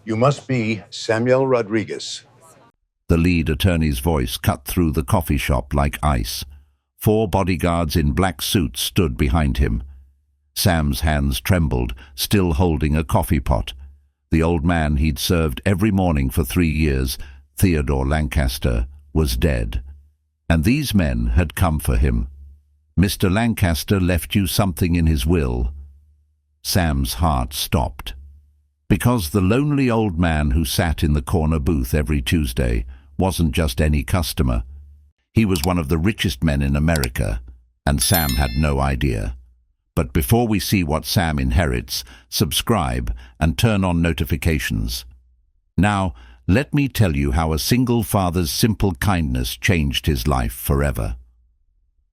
You must be Samuel Rodriguez. The lead attorney's voice cut through the coffee shop like ice. 4 bodyguards in black suits stood behind him. Sam's hands trembled, still holding a coffee pot. The old man he'd served every morning for 3 years, Theodore Lancaster, was dead. And these men had come for him. "Mr. Lancaster left you something in his will." Sam's heart stopped. Because the lonely old man who sat in the corner booth every Tuesday wasn't just any customer. He was one of the richest men in America, and Sam had no idea. But before we see what Sam inherits, subscribe and turn on notifications. Now, let me tell you how a single father's simple kindness changed his life forever.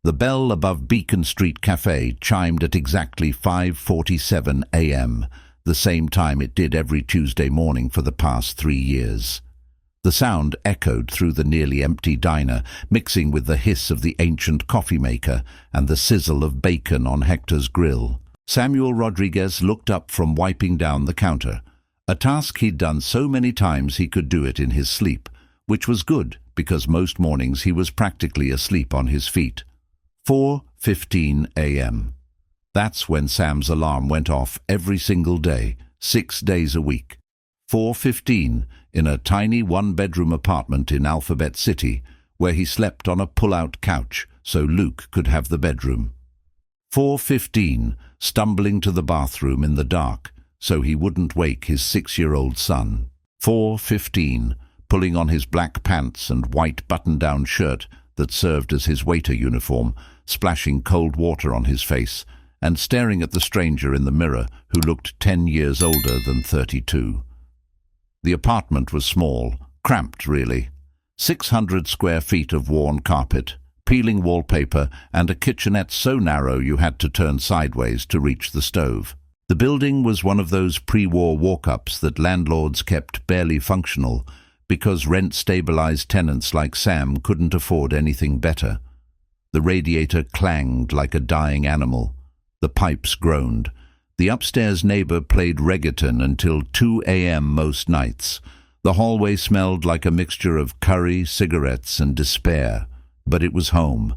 The bell above Beacon Street Cafe chimed at exactly 5:47 a.m., the same time it did every Tuesday morning for the past 3 years. The sound echoed through the nearly empty diner, mixing with the hiss of the ancient coffee maker and the sizzle of bacon on Hector's grill. Samuel Rodriguez looked up from wiping down the counter, a task he'd done so many times he could do it in his sleep, which was good because most mornings he was practically asleep on his feet. 4:15 a.m. That's when Sam's alarm went off every single day, 6 days a week. 4:15 in a tiny one-bedroom apartment in Alphabet City, where he slept on a pull-out couch so Luke could have the bedroom. 4:15 stumbling to the bathroom in the dark so he wouldn't wake his 6-year-old son. 4:15 pulling on his black pants and white button-down shirt that served as his waiter uniform, splashing cold water on his face, and staring at the stranger in the mirror who looked 10 years older than 32. The apartment was small, cramped really. 600 square feet of worn carpet, peeling wallpaper, and a kitchenette so narrow you had to turn sideways to reach the stove. The building was one of those pre-war walk-ups that landlords kept barely functional because rent-stabilized tenants like Sam couldn't afford anything better. The radiator clanged like a dying animal. The pipes groaned. The upstairs neighbor played reggaeton until 2 a.m. most nights. The hallway smelled like a mixture of curry, cigarettes, and despair. But it was home.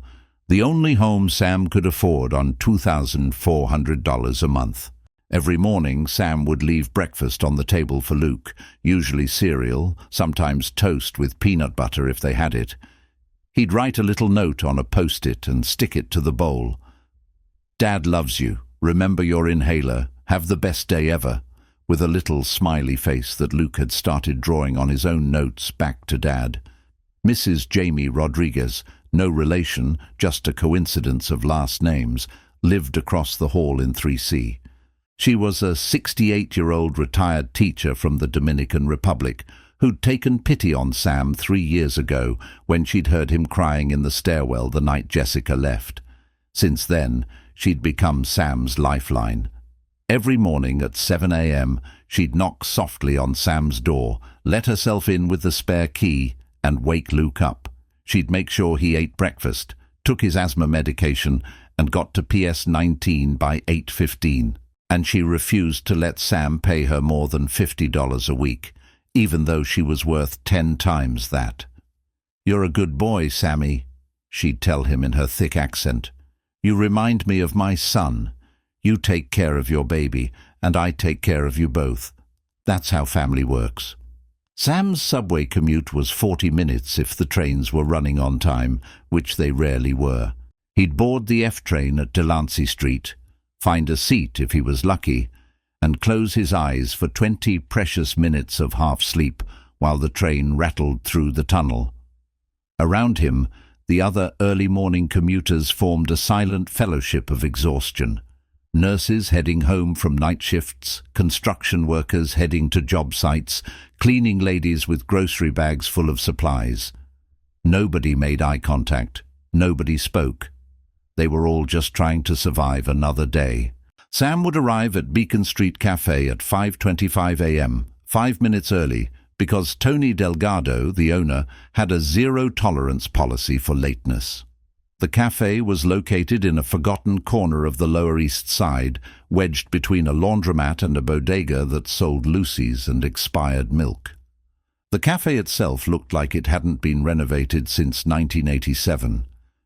The only home Sam could afford on $2,400 a month. Every morning, Sam would leave breakfast on the table for Luke, usually cereal, sometimes toast with peanut butter if they had it. He'd write a little note on a post-it and stick it to the bowl. "Dad loves you. Remember your inhaler. Have the best day ever," with a little smiley face that Luke had started drawing on his own notes back to Dad. Mrs. Jamie Rodriguez, no relation, just a coincidence of last names, lived across the hall in 3C. She was a 68-year-old retired teacher from the Dominican Republic who'd taken pity on Sam 3 years ago when she'd heard him crying in the stairwell the night Jessica left. Since then, she'd become Sam's lifeline. Every morning at 7 a.m., she'd knock softly on Sam's door, let herself in with the spare key, and wake Luke up. She'd make sure he ate breakfast, took his asthma medication, and got to PS 19 by 8:15. And she refused to let Sam pay her more than $50 a week, even though she was worth 10 times that. "You're a good boy, Sammy," she'd tell him in her thick accent. "You remind me of my son. You take care of your baby, and I take care of you both. That's how family works." Sam's subway commute was 40 minutes if the trains were running on time, which they rarely were. He'd board the F train at Delancey Street, find a seat if he was lucky, and close his eyes for 20 precious minutes of half-sleep while the train rattled through the tunnel. Around him, the other early-morning commuters formed a silent fellowship of exhaustion. Nurses heading home from night shifts, construction workers heading to job sites, cleaning ladies with grocery bags full of supplies. Nobody made eye contact. Nobody spoke. They were all just trying to survive another day. Sam would arrive at Beacon Street Cafe at 5:25 a.m., 5 minutes early, because Tony Delgado, the owner, had a zero-tolerance policy for lateness. The cafe was located in a forgotten corner of the Lower East Side, wedged between a laundromat and a bodega that sold Lucy's and expired milk. The cafe itself looked like it hadn't been renovated since 1987.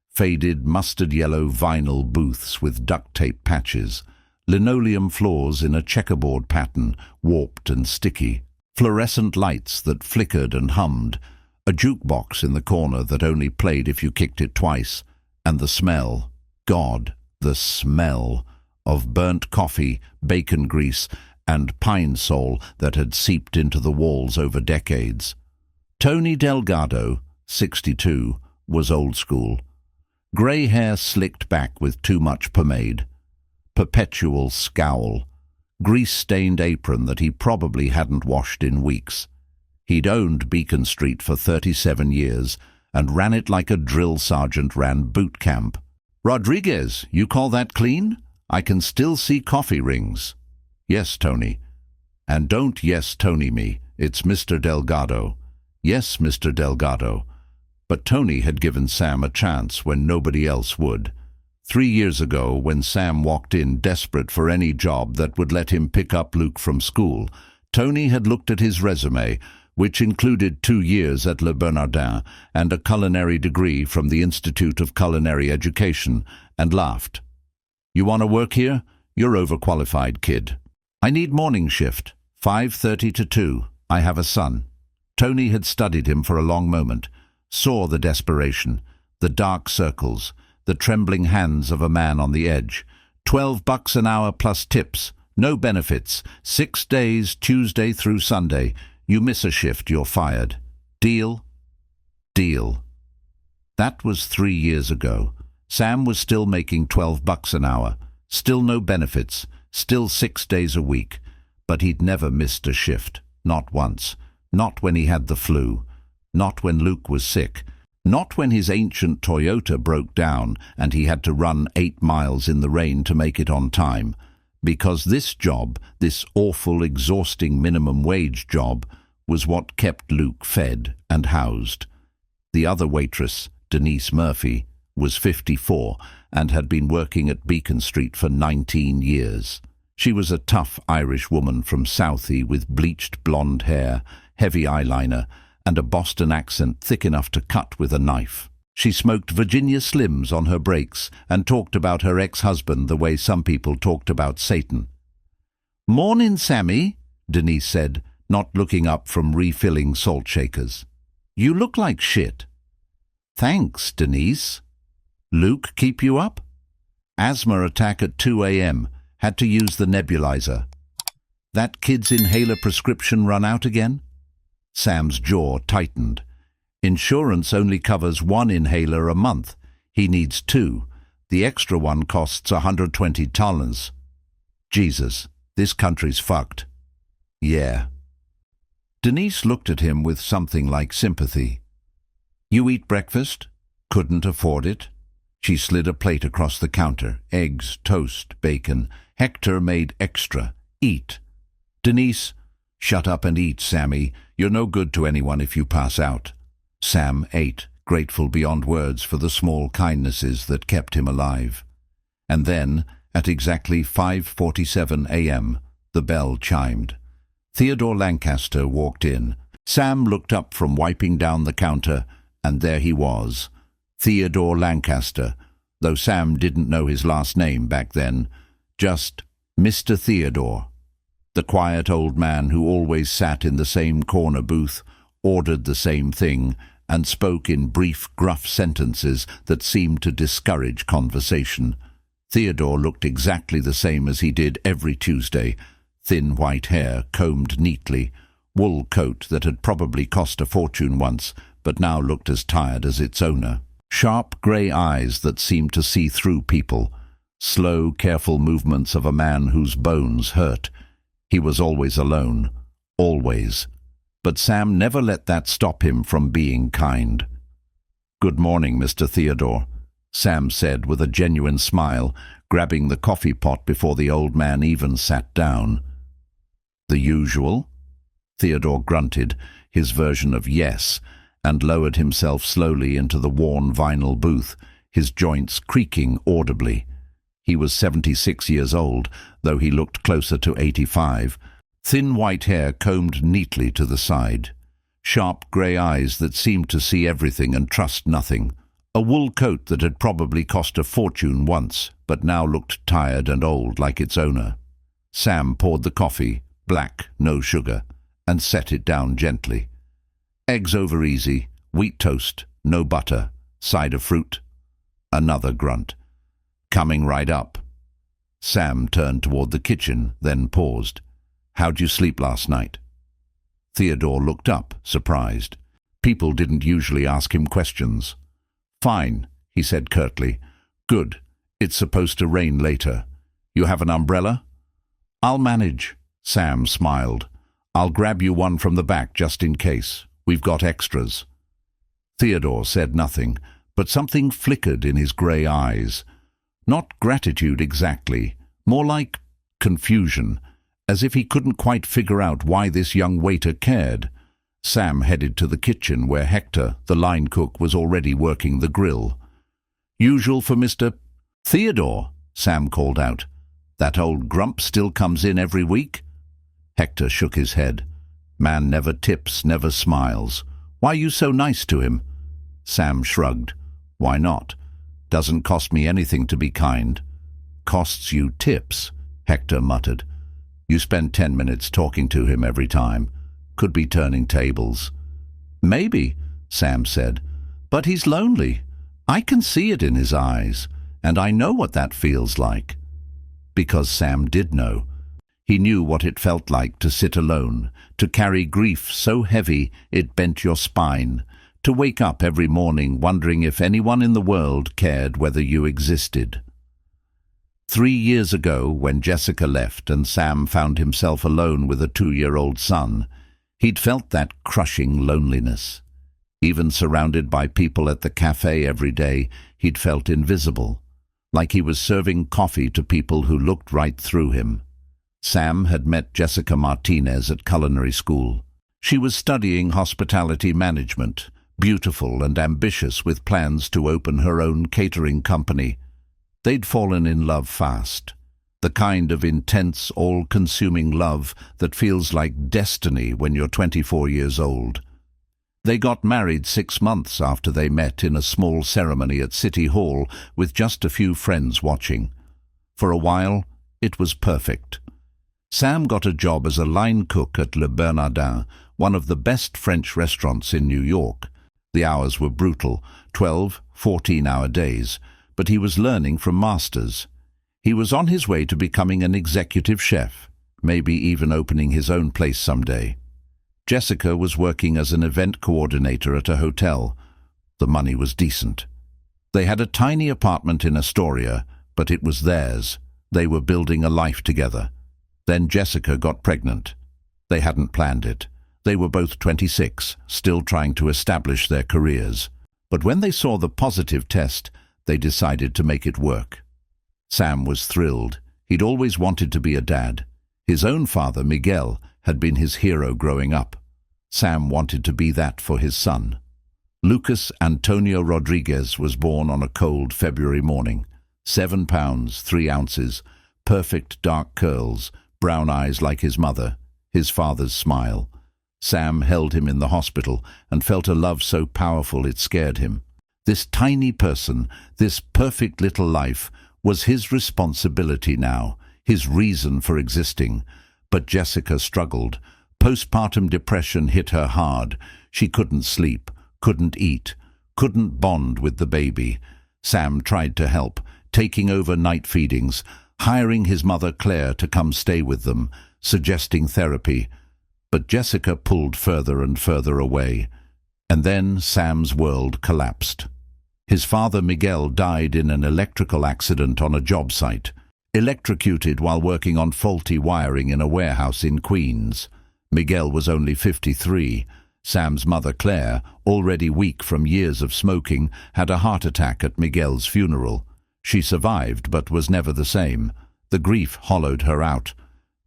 Faded mustard-yellow vinyl booths with duct tape patches, linoleum floors in a checkerboard pattern, warped and sticky, fluorescent lights that flickered and hummed, a jukebox in the corner that only played if you kicked it twice, and the smell, God, the smell, of burnt coffee, bacon grease, and pine sol that had seeped into the walls over decades. Tony Delgado, 62, was old school. Grey hair slicked back with too much pomade. Perpetual scowl. Grease-stained apron that he probably hadn't washed in weeks. He'd owned Beacon Street for 37 years and ran it like a drill sergeant ran boot camp. "Rodriguez, you call that clean? I can still see coffee rings." "Yes, Tony." "And don't yes Tony me. It's Mr. Delgado." "Yes, Mr. Delgado." But Tony had given Sam a chance when nobody else would. 3 years ago, when Sam walked in desperate for any job that would let him pick up Luke from school, Tony had looked at his resume, which included 2 years at Le Bernardin and a culinary degree from the Institute of Culinary Education, and laughed. "You want to work here? You're overqualified, kid. I need morning shift, 5:30 to 2. I have a son." Tony had studied him for a long moment, saw the desperation, the dark circles, the trembling hands of a man on the edge. $12 an hour plus tips, no benefits, 6 days, Tuesday through Sunday. You miss a shift, you're fired. Deal? Deal. That was 3 years ago. Sam was still making $12 an hour, still no benefits, still 6 days a week. But he'd never missed a shift, not once. Not when he had the flu. Not when Luke was sick. Not when his ancient Toyota broke down and he had to run 8 miles in the rain to make it on time. Because this job, this awful, exhausting minimum wage job, was what kept Luke fed and housed. The other waitress, Denise Murphy, was 54 and had been working at Beacon Street for 19 years. She was a tough Irish woman from Southie with bleached blonde hair, heavy eyeliner, and a Boston accent thick enough to cut with a knife. She smoked Virginia Slims on her breaks and talked about her ex-husband the way some people talked about Satan. "Mornin', Sammy," Denise said, not looking up from refilling salt shakers. "You look like shit." "Thanks, Denise." "Luke keep you up?" "Asthma attack at 2 a.m. Had to use the nebulizer." "That kid's inhaler prescription run out again?" Sam's jaw tightened. "Insurance only covers 1 inhaler a month. He needs 2. The extra one costs $120. Jesus, this country's fucked." "Yeah." Denise looked at him with something like sympathy. "You eat breakfast?" "Couldn't afford it." She slid a plate across the counter. Eggs, toast, bacon. Hector made extra. "Eat." "Denise, shut up and eat, Sammy. You're no good to anyone if you pass out." Sam ate, grateful beyond words for the small kindnesses that kept him alive. And then, at exactly 5:47 a.m., the bell chimed. Theodore Lancaster walked in. Sam looked up from wiping down the counter, and there he was. Theodore Lancaster, though Sam didn't know his last name back then. Just Mr. Theodore. The quiet old man who always sat in the same corner booth, ordered the same thing, and spoke in brief, gruff sentences that seemed to discourage conversation. Theodore looked exactly the same as he did every Tuesday. Thin white hair, combed neatly, wool coat that had probably cost a fortune once, but now looked as tired as its owner. Sharp grey eyes that seemed to see through people. Slow, careful movements of a man whose bones hurt. He was always alone. Always. But Sam never let that stop him from being kind. "Good morning, Mr. Theodore," Sam said with a genuine smile, grabbing the coffee pot before the old man even sat down. "The usual?" Theodore grunted, his version of yes, and lowered himself slowly into the worn vinyl booth, his joints creaking audibly. He was 76 years old, though he looked closer to 85. Thin white hair combed neatly to the side. Sharp grey eyes that seemed to see everything and trust nothing. A wool coat that had probably cost a fortune once, but now looked tired and old like its owner. Sam poured the coffee, black, no sugar, and set it down gently. Eggs over easy, wheat toast, no butter, cider fruit. Another grunt. Coming right up. Sam turned toward the kitchen, then paused. How'd you sleep last night? Theodore looked up, surprised. People didn't usually ask him questions. Fine, he said curtly. Good. It's supposed to rain later. You have an umbrella? I'll manage, Sam smiled. I'll grab you one from the back just in case. We've got extras. Theodore said nothing, but something flickered in his grey eyes. Not gratitude exactly, more like confusion, as if he couldn't quite figure out why this young waiter cared. Sam headed to the kitchen where Hector, the line cook, was already working the grill. Usual for Mr. Theodore, Sam called out. That old grump still comes in every week? Hector shook his head. Man never tips, never smiles. Why are you so nice to him? Sam shrugged. Why not? Doesn't cost me anything to be kind. Costs you tips, Hector muttered. You spend 10 minutes talking to him every time. Could be turning tables. Maybe, Sam said, but he's lonely. I can see it in his eyes, and I know what that feels like. Because Sam did know. He knew what it felt like to sit alone, to carry grief so heavy it bent your spine, to wake up every morning wondering if anyone in the world cared whether you existed. 3 years ago, when Jessica left and Sam found himself alone with a 2-year-old son, he'd felt that crushing loneliness. Even surrounded by people at the cafe every day, he'd felt invisible, like he was serving coffee to people who looked right through him. Sam had met Jessica Martinez at culinary school. She was studying hospitality management, beautiful and ambitious with plans to open her own catering company. They'd fallen in love fast, the kind of intense, all-consuming love that feels like destiny when you're 24 years old. They got married 6 months after they met in a small ceremony at City Hall with just a few friends watching. For a while, it was perfect. Sam got a job as a line cook at Le Bernardin, one of the best French restaurants in New York. The hours were brutal, 12, 14-hour days, but he was learning from masters. He was on his way to becoming an executive chef, maybe even opening his own place someday. Jessica was working as an event coordinator at a hotel. The money was decent. They had a tiny apartment in Astoria, but it was theirs. They were building a life together. Then Jessica got pregnant. They hadn't planned it. They were both 26, still trying to establish their careers. But when they saw the positive test, they decided to make it work. Sam was thrilled. He'd always wanted to be a dad. His own father, Miguel, had been his hero growing up. Sam wanted to be that for his son. Lucas Antonio Rodriguez was born on a cold February morning. 7 pounds, 3 ounces, perfect dark curls, brown eyes like his mother, his father's smile. Sam held him in the hospital and felt a love so powerful it scared him. This tiny person, this perfect little life, was his responsibility now, his reason for existing. But Jessica struggled. Postpartum depression hit her hard. She couldn't sleep, couldn't eat, couldn't bond with the baby. Sam tried to help, taking over night feedings, hiring his mother Claire to come stay with them, suggesting therapy. But Jessica pulled further and further away. And then Sam's world collapsed. His father Miguel died in an electrical accident on a job site, electrocuted while working on faulty wiring in a warehouse in Queens. Miguel was only 53. Sam's mother Claire, already weak from years of smoking, had a heart attack at Miguel's funeral. She survived but was never the same. The grief hollowed her out.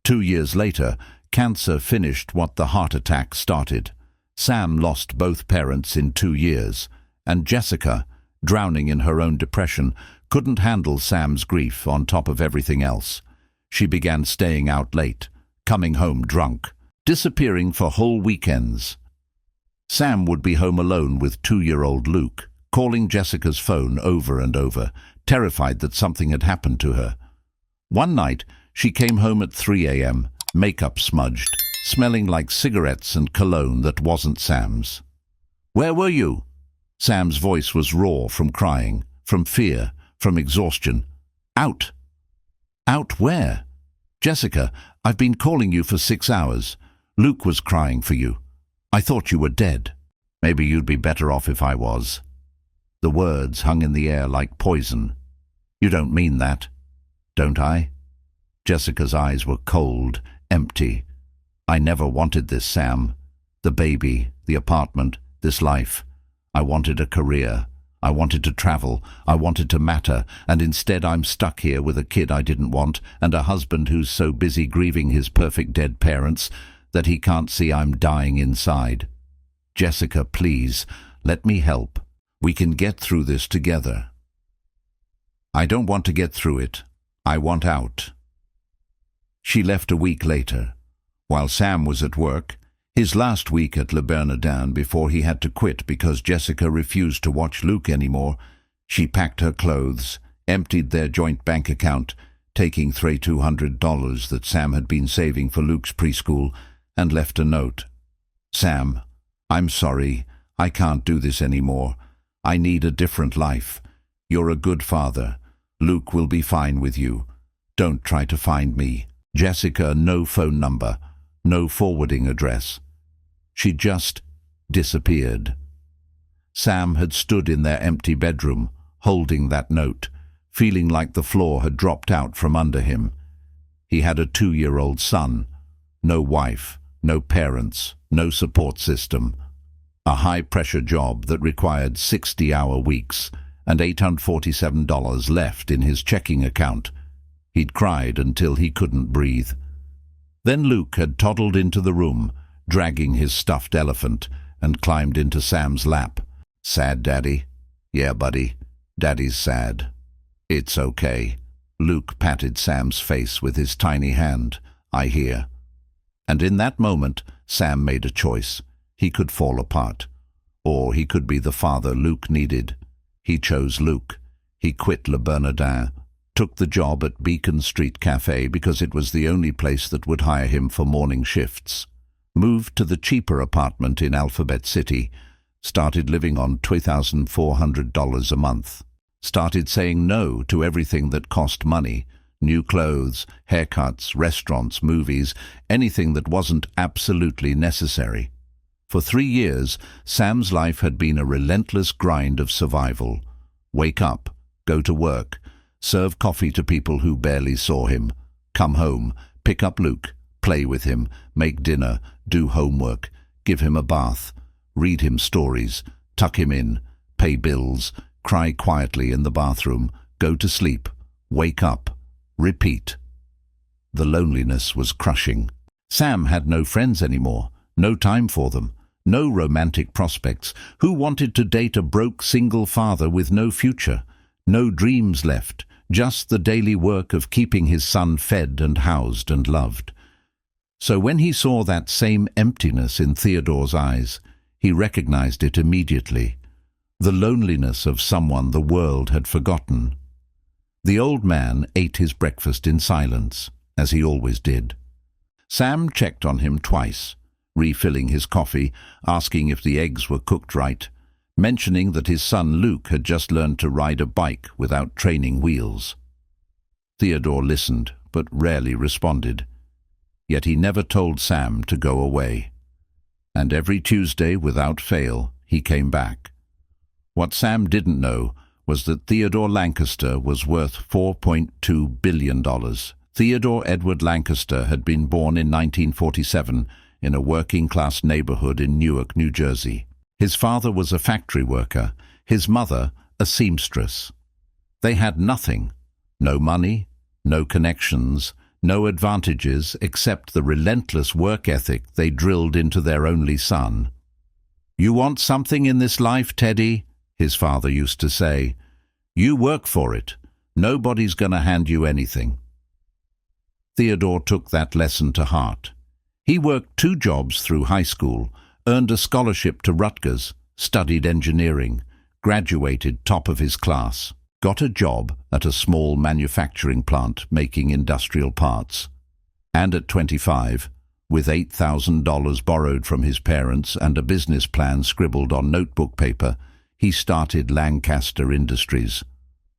2 years later, cancer finished what the heart attack started. Sam lost both parents in 2 years, and Jessica, drowning in her own depression, couldn't handle Sam's grief on top of everything else. She began staying out late, coming home drunk, disappearing for whole weekends. Sam would be home alone with 2-year-old Luke, calling Jessica's phone over and over, terrified that something had happened to her. One night, she came home at 3 a.m., makeup smudged, smelling like cigarettes and cologne that wasn't Sam's. "Where were you?" Sam's voice was raw from crying, from fear, from exhaustion. "Out." "Out where?" "Jessica, I've been calling you for 6 hours. Luke was crying for you. I thought you were dead. Maybe you'd be better off if I was." The words hung in the air like poison. "You don't mean that." "Don't I?" Jessica's eyes were cold, empty. "I never wanted this, Sam. The baby, the apartment, this life. I wanted a career. I wanted to travel. I wanted to matter. And instead I'm stuck here with a kid I didn't want and a husband who's so busy grieving his perfect dead parents that he can't see I'm dying inside. Jessica, please, let me help. We can get through this together." "I don't want to get through it. I want out." She left a week later. While Sam was at work, his last week at Le Bernardin before he had to quit because Jessica refused to watch Luke anymore, she packed her clothes, emptied their joint bank account, taking $200 that Sam had been saving for Luke's preschool, and left a note. "Sam, I'm sorry. I can't do this anymore. I need a different life. You're a good father. Luke will be fine with you. Don't try to find me." Jessica, no phone number, no forwarding address. She just disappeared. Sam had stood in their empty bedroom, holding that note, feeling like the floor had dropped out from under him. He had a 2-year-old son, no wife, no parents, no support system, a high-pressure job that required 60-hour weeks and $847 left in his checking account. He'd cried until he couldn't breathe. Then Luke had toddled into the room, dragging his stuffed elephant, and climbed into Sam's lap. "Sad, Daddy?" "Yeah, buddy. Daddy's sad." "It's okay." Luke patted Sam's face with his tiny hand. "I hear." And in that moment, Sam made a choice. He could fall apart. Or he could be the father Luke needed. He chose Luke. He quit Le Bernardin, took the job at Beacon Street Cafe because it was the only place that would hire him for morning shifts, moved to the cheaper apartment in Alphabet City, started living on $2,400 a month, started saying no to everything that cost money, new clothes, haircuts, restaurants, movies, anything that wasn't absolutely necessary. For 3 years, Sam's life had been a relentless grind of survival. Wake up, go to work, serve coffee to people who barely saw him, come home, pick up Luke, play with him, make dinner, do homework, give him a bath, read him stories, tuck him in, pay bills, cry quietly in the bathroom, go to sleep, wake up, repeat. The loneliness was crushing. Sam had no friends anymore, no time for them, no romantic prospects. Who wanted to date a broke single father with no future? No dreams left, just the daily work of keeping his son fed and housed and loved. So when he saw that same emptiness in Theodore's eyes, he recognized it immediately. The loneliness of someone the world had forgotten. The old man ate his breakfast in silence, as he always did. Sam checked on him twice, refilling his coffee, asking if the eggs were cooked right, mentioning that his son Luke had just learned to ride a bike without training wheels. Theodore listened, but rarely responded. Yet he never told Sam to go away. And every Tuesday, without fail, he came back. What Sam didn't know was that Theodore Lancaster was worth $4.2 billion. Theodore Edward Lancaster had been born in 1947 in a working-class neighborhood in Newark, New Jersey. His father was a factory worker, his mother a seamstress. They had nothing, no money, no connections, no advantages except the relentless work ethic they drilled into their only son. "You want something in this life, Teddy?" his father used to say. You work for it. Nobody's going to hand you anything. Theodore took that lesson to heart. He worked 2 jobs through high school, earned a scholarship to Rutgers, studied engineering, graduated top of his class, got a job at a small manufacturing plant making industrial parts. And at 25, with $8,000 borrowed from his parents and a business plan scribbled on notebook paper, he started Lancaster Industries.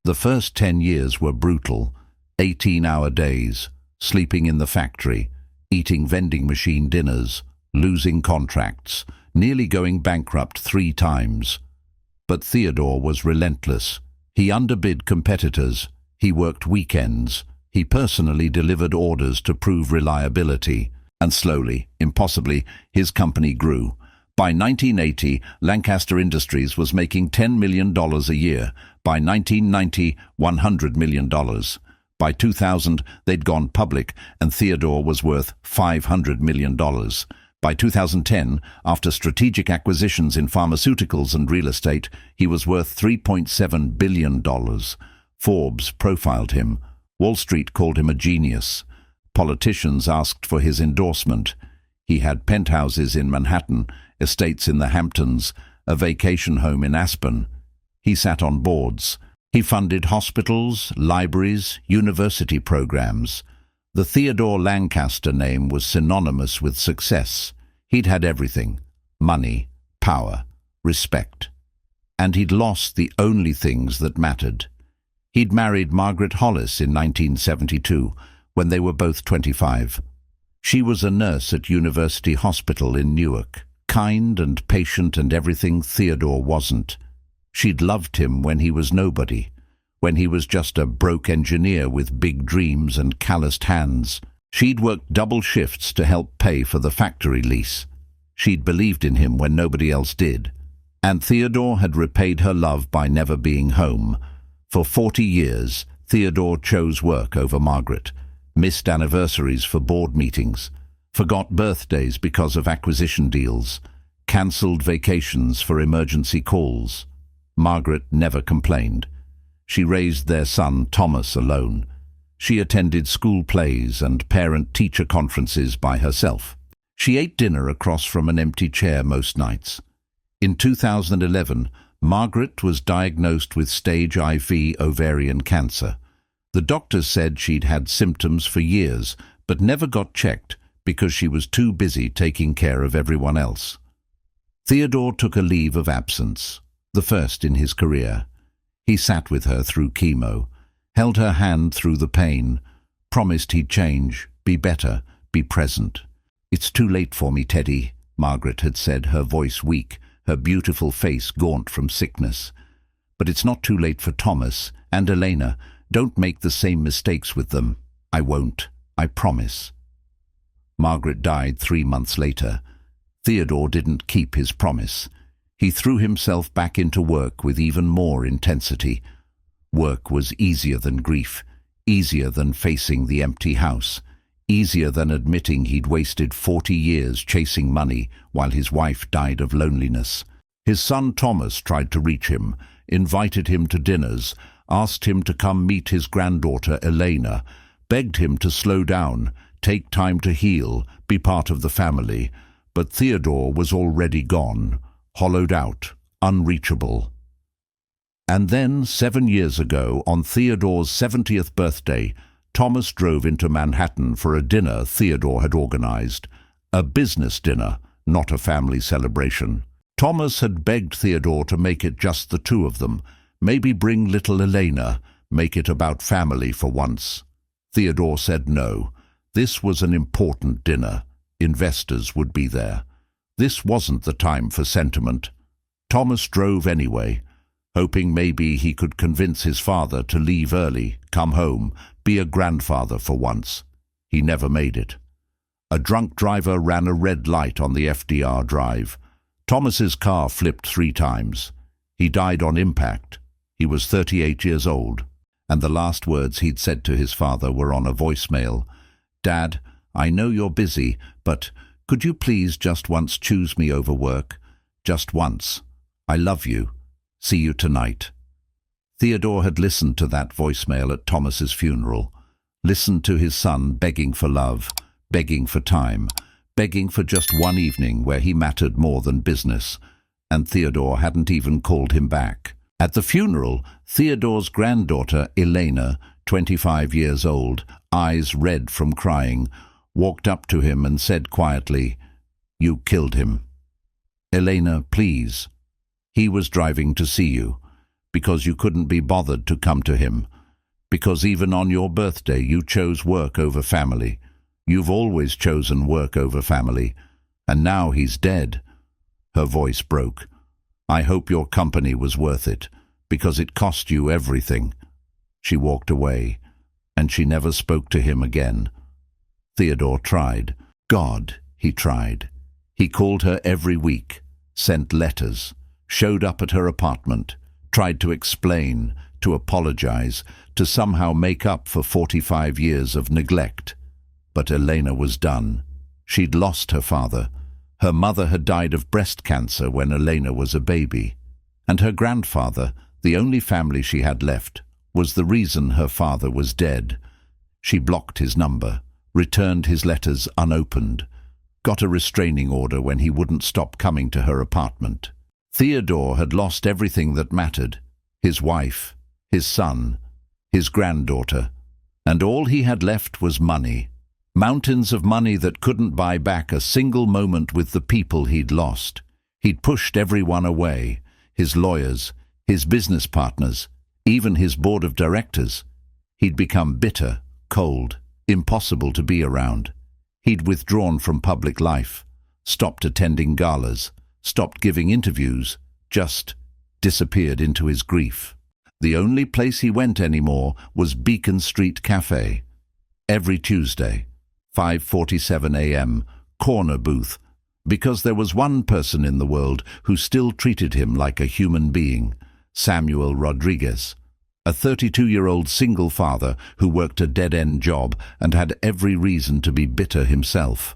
The first 10 years were brutal, 18-hour days, sleeping in the factory, eating vending machine dinners, losing contracts, nearly going bankrupt 3 times. But Theodore was relentless. He underbid competitors, he worked weekends, he personally delivered orders to prove reliability, and slowly, impossibly, his company grew. By 1980, Lancaster Industries was making $10 million a year. By 1990, $100 million. By 2000, they'd gone public, and Theodore was worth $500 million. By 2010, after strategic acquisitions in pharmaceuticals and real estate, he was worth $3.7 billion. Forbes profiled him. Wall Street called him a genius. Politicians asked for his endorsement. He had penthouses in Manhattan, estates in the Hamptons, a vacation home in Aspen. He sat on boards. He funded hospitals, libraries, university programs. The Theodore Lancaster name was synonymous with success. He'd had everything: money, power, respect. And he'd lost the only things that mattered. He'd married Margaret Hollis in 1972, when they were both 25. She was a nurse at University Hospital in Newark, kind and patient and everything Theodore wasn't. She'd loved him when he was nobody, when he was just a broke engineer with big dreams and calloused hands. She'd worked double shifts to help pay for the factory lease. She'd believed in him when nobody else did. And Theodore had repaid her love by never being home. For 40 years, Theodore chose work over Margaret, missed anniversaries for board meetings, forgot birthdays because of acquisition deals, cancelled vacations for emergency calls. Margaret never complained. She raised their son Thomas alone. She attended school plays and parent-teacher conferences by herself. She ate dinner across from an empty chair most nights. In 2011, Margaret was diagnosed with stage IV ovarian cancer. The doctors said she'd had symptoms for years, but never got checked because she was too busy taking care of everyone else. Theodore took a leave of absence, the first in his career. He sat with her through chemo, held her hand through the pain, promised he'd change, be better, be present. "It's too late for me, Teddy," Margaret had said, her voice weak, her beautiful face gaunt from sickness. "But it's not too late for Thomas and Elena. Don't make the same mistakes with them." "I won't. I promise." Margaret died 3 months later. Theodore didn't keep his promise. He threw himself back into work with even more intensity. Work was easier than grief, easier than facing the empty house, easier than admitting he'd wasted 40 years chasing money while his wife died of loneliness. His son Thomas tried to reach him, invited him to dinners, asked him to come meet his granddaughter Elena, begged him to slow down, take time to heal, be part of the family. But Theodore was already gone, hollowed out, unreachable. And then, 7 years ago, on Theodore's 70th birthday, Thomas drove into Manhattan for a dinner Theodore had organized. A business dinner, not a family celebration. Thomas had begged Theodore to make it just the two of them, maybe bring little Elena, make it about family for once. Theodore said no. This was an important dinner. Investors would be there. This wasn't the time for sentiment. Thomas drove anyway, hoping maybe he could convince his father to leave early, come home, be a grandfather for once. He never made it. A drunk driver ran a red light on the FDR drive. Thomas's car flipped 3 times. He died on impact. He was 38 years old, and the last words he'd said to his father were on a voicemail. "Dad, I know you're busy, but could you please just once choose me over work? Just once. I love you. See you tonight. Theodore had listened to that voicemail at Thomas's funeral, listened to his son begging for love, begging for time, begging for just one evening where he mattered more than business, and Theodore hadn't even called him back. At the funeral, Theodore's granddaughter, Elena, 25 years old, eyes red from crying, walked up to him and said quietly, "You killed him." "Elena, please. He was driving to see you, because you couldn't be bothered to come to him, because even on your birthday you chose work over family. You've always chosen work over family, and now he's dead." Her voice broke. "I hope your company was worth it, because it cost you everything." She walked away, and she never spoke to him again. Theodore tried. God, he tried. He called her every week, sent letters, showed up at her apartment, tried to explain, to apologize, to somehow make up for 45 years of neglect. But Elena was done. She'd lost her father. Her mother had died of breast cancer when Elena was a baby. And her grandfather, the only family she had left, was the reason her father was dead. She blocked his number, returned his letters unopened, got a restraining order when he wouldn't stop coming to her apartment. Theodore had lost everything that mattered: his wife, his son, his granddaughter, and all he had left was money. Mountains of money that couldn't buy back a single moment with the people he'd lost. He'd pushed everyone away, his lawyers, his business partners, even his board of directors. He'd become bitter, cold, impossible to be around. He'd withdrawn from public life, stopped attending galas, stopped giving interviews, just disappeared into his grief. The only place he went anymore was Beacon Street Cafe. Every Tuesday, 5:47 a.m., corner booth, because there was one person in the world who still treated him like a human being: Samuel Rodriguez, a 32-year-old single father who worked a dead-end job and had every reason to be bitter himself,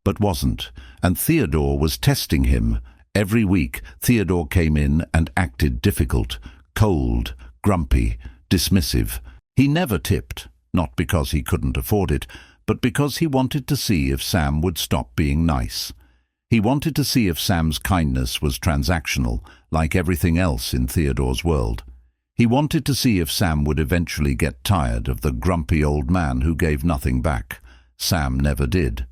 but wasn't, and Theodore was testing him. Every week, Theodore came in and acted difficult, cold, grumpy, dismissive. He never tipped, not because he couldn't afford it, but because he wanted to see if Sam would stop being nice. He wanted to see if Sam's kindness was transactional, like everything else in Theodore's world. He wanted to see if Sam would eventually get tired of the grumpy old man who gave nothing back. Sam never did.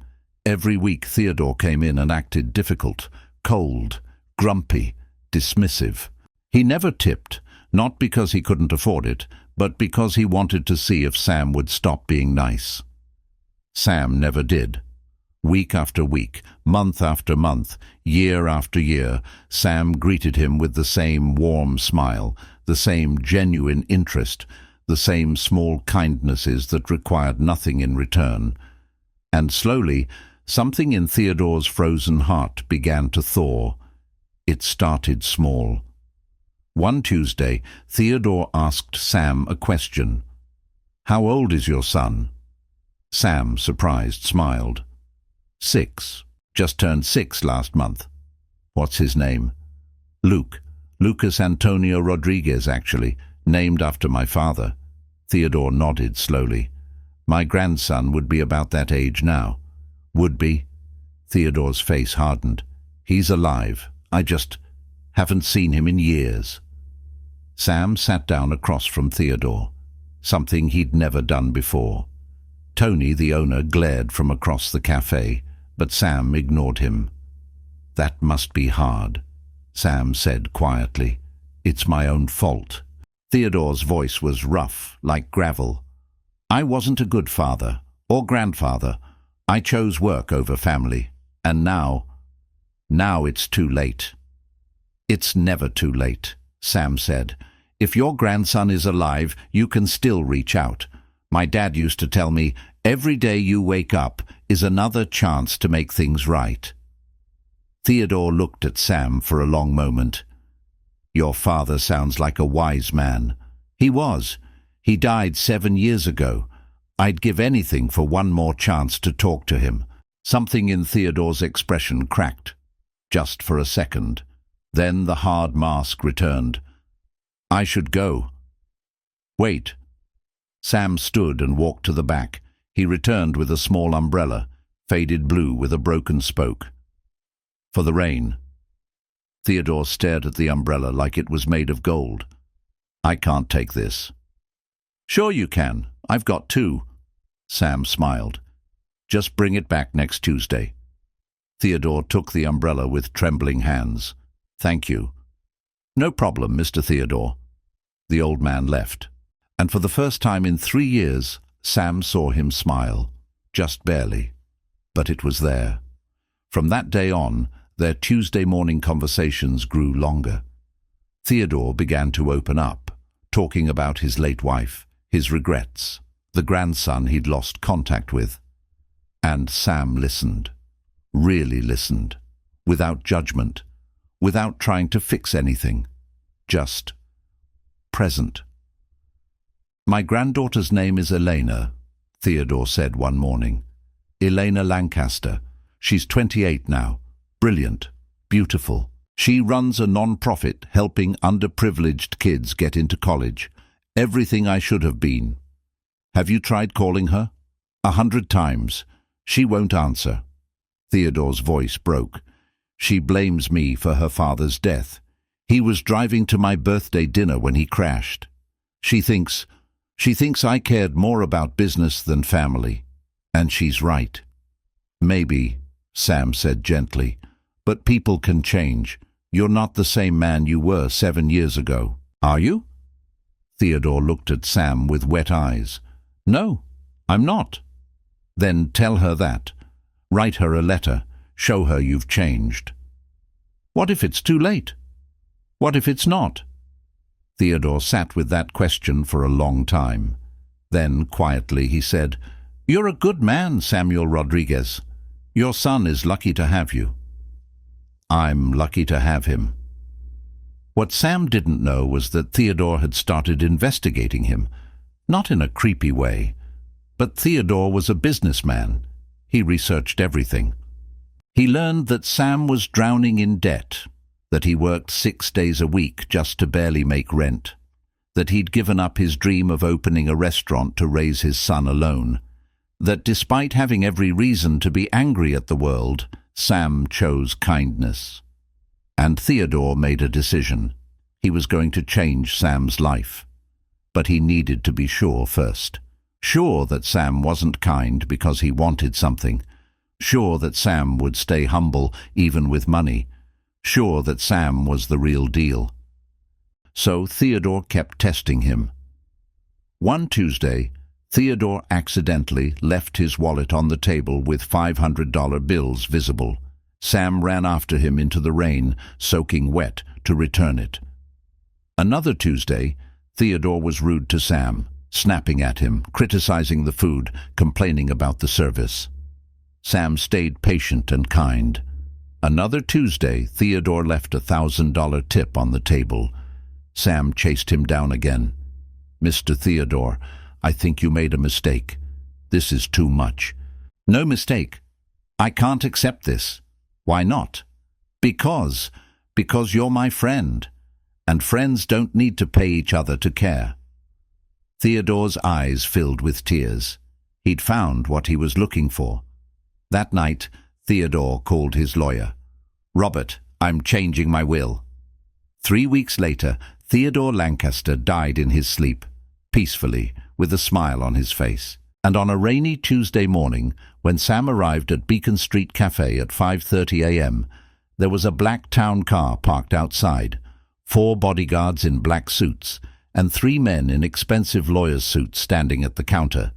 Every week Theodore came in and acted difficult, cold, grumpy, dismissive. He never tipped, not because he couldn't afford it, but because he wanted to see if Sam would stop being nice. Sam never did. Week after week, month after month, year after year, Sam greeted him with the same warm smile, the same genuine interest, the same small kindnesses that required nothing in return. And slowly, something in Theodore's frozen heart began to thaw. It started small. One Tuesday, Theodore asked Sam a question. "How old is your son?" Sam, surprised, smiled. 6. Just turned 6 last month." "What's his name?" "Luke. Lucas Antonio Rodriguez, actually, named after my father." Theodore nodded slowly. "My grandson would be about that age now." "Would be?" Theodore's face hardened. "He's alive. I just haven't seen him in years." Sam sat down across from Theodore, something he'd never done before. Tony, the owner, glared from across the cafe, but Sam ignored him. "That must be hard," Sam said quietly. "It's my own fault." Theodore's voice was rough, like gravel. "I wasn't a good father, or grandfather. I chose work over family. And now it's too late." "It's never too late," Sam said. "If your grandson is alive, you can still reach out. My dad used to tell me, every day you wake up is another chance to make things right." Theodore looked at Sam for a long moment. "Your father sounds like a wise man." "He was. He died 7 years ago. I'd give anything for one more chance to talk to him." Something in Theodore's expression cracked, just for a second. Then the hard mask returned. I should go. Wait. Sam stood and walked to the back. He returned with a small umbrella, faded blue with a broken spoke. For the rain. Theodore stared at the umbrella like it was made of gold. I can't take this. Sure you can. I've got two. Sam smiled. Just bring it back next Tuesday. Theodore took the umbrella with trembling hands. Thank you. No problem, Mr. Theodore. The old man left. And for the first time in 3 years, Sam saw him smile. Just barely. But it was there. From that day on, their Tuesday morning conversations grew longer. Theodore began to open up, talking about his late wife, his regrets, the grandson he'd lost contact with. And Sam listened. Really listened. Without judgment. Without trying to fix anything. Just present. My granddaughter's name is Elena, Theodore said one morning. Elena Lancaster. She's 28 now. Brilliant. Beautiful. She runs a non-profit helping underprivileged kids get into college. Everything I should have been. Have you tried calling her? 100 times. She won't answer. Theodore's voice broke. She blames me for her father's death. He was driving to my birthday dinner when he crashed. She thinks I cared more about business than family. And she's right. Maybe, Sam said gently, but people can change. You're not the same man you were 7 years ago. Are you? Theodore looked at Sam with wet eyes. No, I'm not. Then tell her that. Write her a letter. Show her you've changed. What if it's too late? What if it's not? Theodore sat with that question for a long time. Then, quietly, he said, You're a good man, Samuel Rodriguez. Your son is lucky to have you. I'm lucky to have him. What Sam didn't know was that Theodore had started investigating him, not in a creepy way, but Theodore was a businessman. He researched everything. He learned that Sam was drowning in debt, that he worked 6 days a week just to barely make rent, that he'd given up his dream of opening a restaurant to raise his son alone, that despite having every reason to be angry at the world, Sam chose kindness. And Theodore made a decision. He was going to change Sam's life. But he needed to be sure first. Sure that Sam wasn't kind because he wanted something. Sure that Sam would stay humble even with money. Sure that Sam was the real deal. So Theodore kept testing him. One Tuesday, Theodore accidentally left his wallet on the table with $500 bills visible. Sam ran after him into the rain, soaking wet, to return it. Another Tuesday, Theodore was rude to Sam, snapping at him, criticizing the food, complaining about the service. Sam stayed patient and kind. Another Tuesday, Theodore left a $1,000 tip on the table. Sam chased him down again. Mr. Theodore, I think you made a mistake. This is too much. No mistake. I can't accept this. Why not? Because you're my friend. And friends don't need to pay each other to care. Theodore's eyes filled with tears. He'd found what he was looking for. That night, Theodore called his lawyer. Robert, I'm changing my will. 3 weeks later, Theodore Lancaster died in his sleep, peacefully, with a smile on his face. And on a rainy Tuesday morning, when Sam arrived at Beacon Street Cafe at 5:30 a.m., there was a black town car parked outside, 4 bodyguards in black suits, and 3 men in expensive lawyer's suits standing at the counter.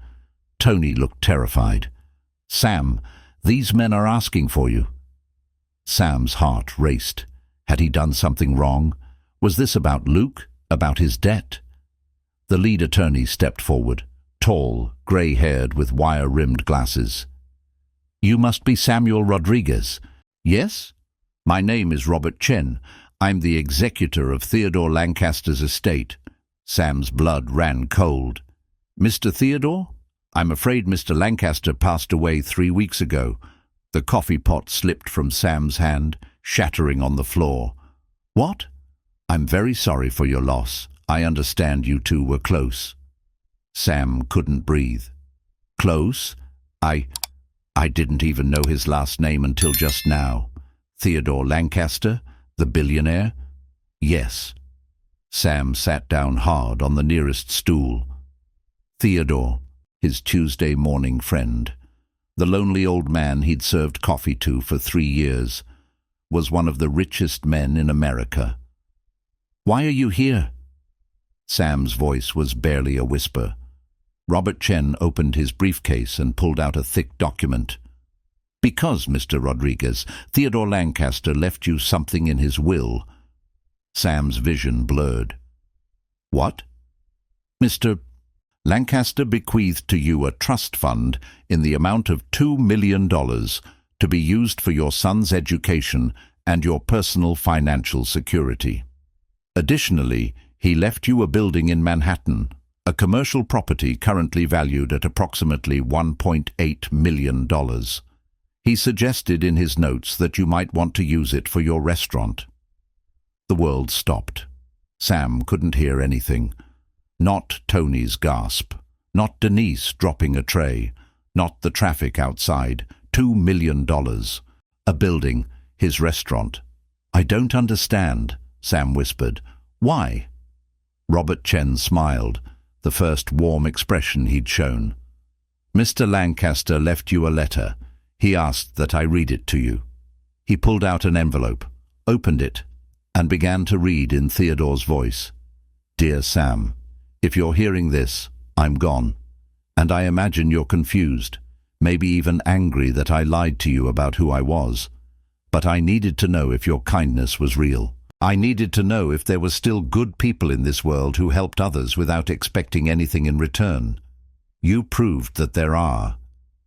Tony looked terrified. Sam, these men are asking for you. Sam's heart raced. Had he done something wrong? Was this about Luke? About his debt? The lead attorney stepped forward, tall, grey-haired with wire-rimmed glasses. You must be Samuel Rodriguez. Yes? My name is Robert Chen. I'm the executor of Theodore Lancaster's estate. Sam's blood ran cold. Mr. Theodore? I'm afraid Mr. Lancaster passed away 3 weeks ago. The coffee pot slipped from Sam's hand, shattering on the floor. What? I'm very sorry for your loss. I understand you two were close. Sam couldn't breathe. Close? I didn't even know his last name until just now. Theodore Lancaster, the billionaire? Yes. Sam sat down hard on the nearest stool. Theodore, his Tuesday morning friend, the lonely old man he'd served coffee to for 3 years, was one of the richest men in America. Why are you here? Sam's voice was barely a whisper. Robert Chen opened his briefcase and pulled out a thick document. Because, Mr. Rodriguez, Theodore Lancaster left you something in his will. Sam's vision blurred. What? Mr. Lancaster bequeathed to you a trust fund in the amount of $2 million to be used for your son's education and your personal financial security. Additionally, he left you a building in Manhattan, a commercial property currently valued at approximately $1.8 million. He suggested in his notes that you might want to use it for your restaurant. The world stopped. Sam couldn't hear anything. Not Tony's gasp, not Denise dropping a tray, not the traffic outside. $2 million. A building, his restaurant. I don't understand, Sam whispered. Why? Robert Chen smiled, the first warm expression he'd shown. Mr. Lancaster left you a letter. He asked that I read it to you. He pulled out an envelope, opened it, and began to read in Theodore's voice. Dear Sam, if you're hearing this, I'm gone. And I imagine you're confused, maybe even angry that I lied to you about who I was. But I needed to know if your kindness was real. I needed to know if there were still good people in this world who helped others without expecting anything in return. You proved that there are.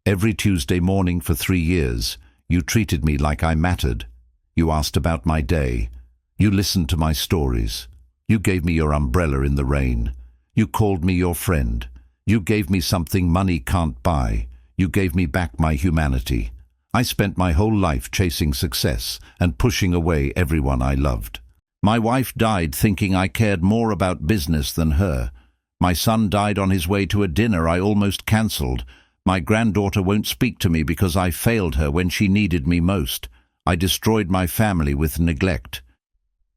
Every Tuesday morning for 3 years, you treated me like I mattered. You asked about my day. You listened to my stories. You gave me your umbrella in the rain. You called me your friend. You gave me something money can't buy. You gave me back my humanity. I spent my whole life chasing success and pushing away everyone I loved. My wife died thinking I cared more about business than her. My son died on his way to a dinner I almost cancelled. My granddaughter won't speak to me because I failed her when she needed me most. I destroyed my family with neglect.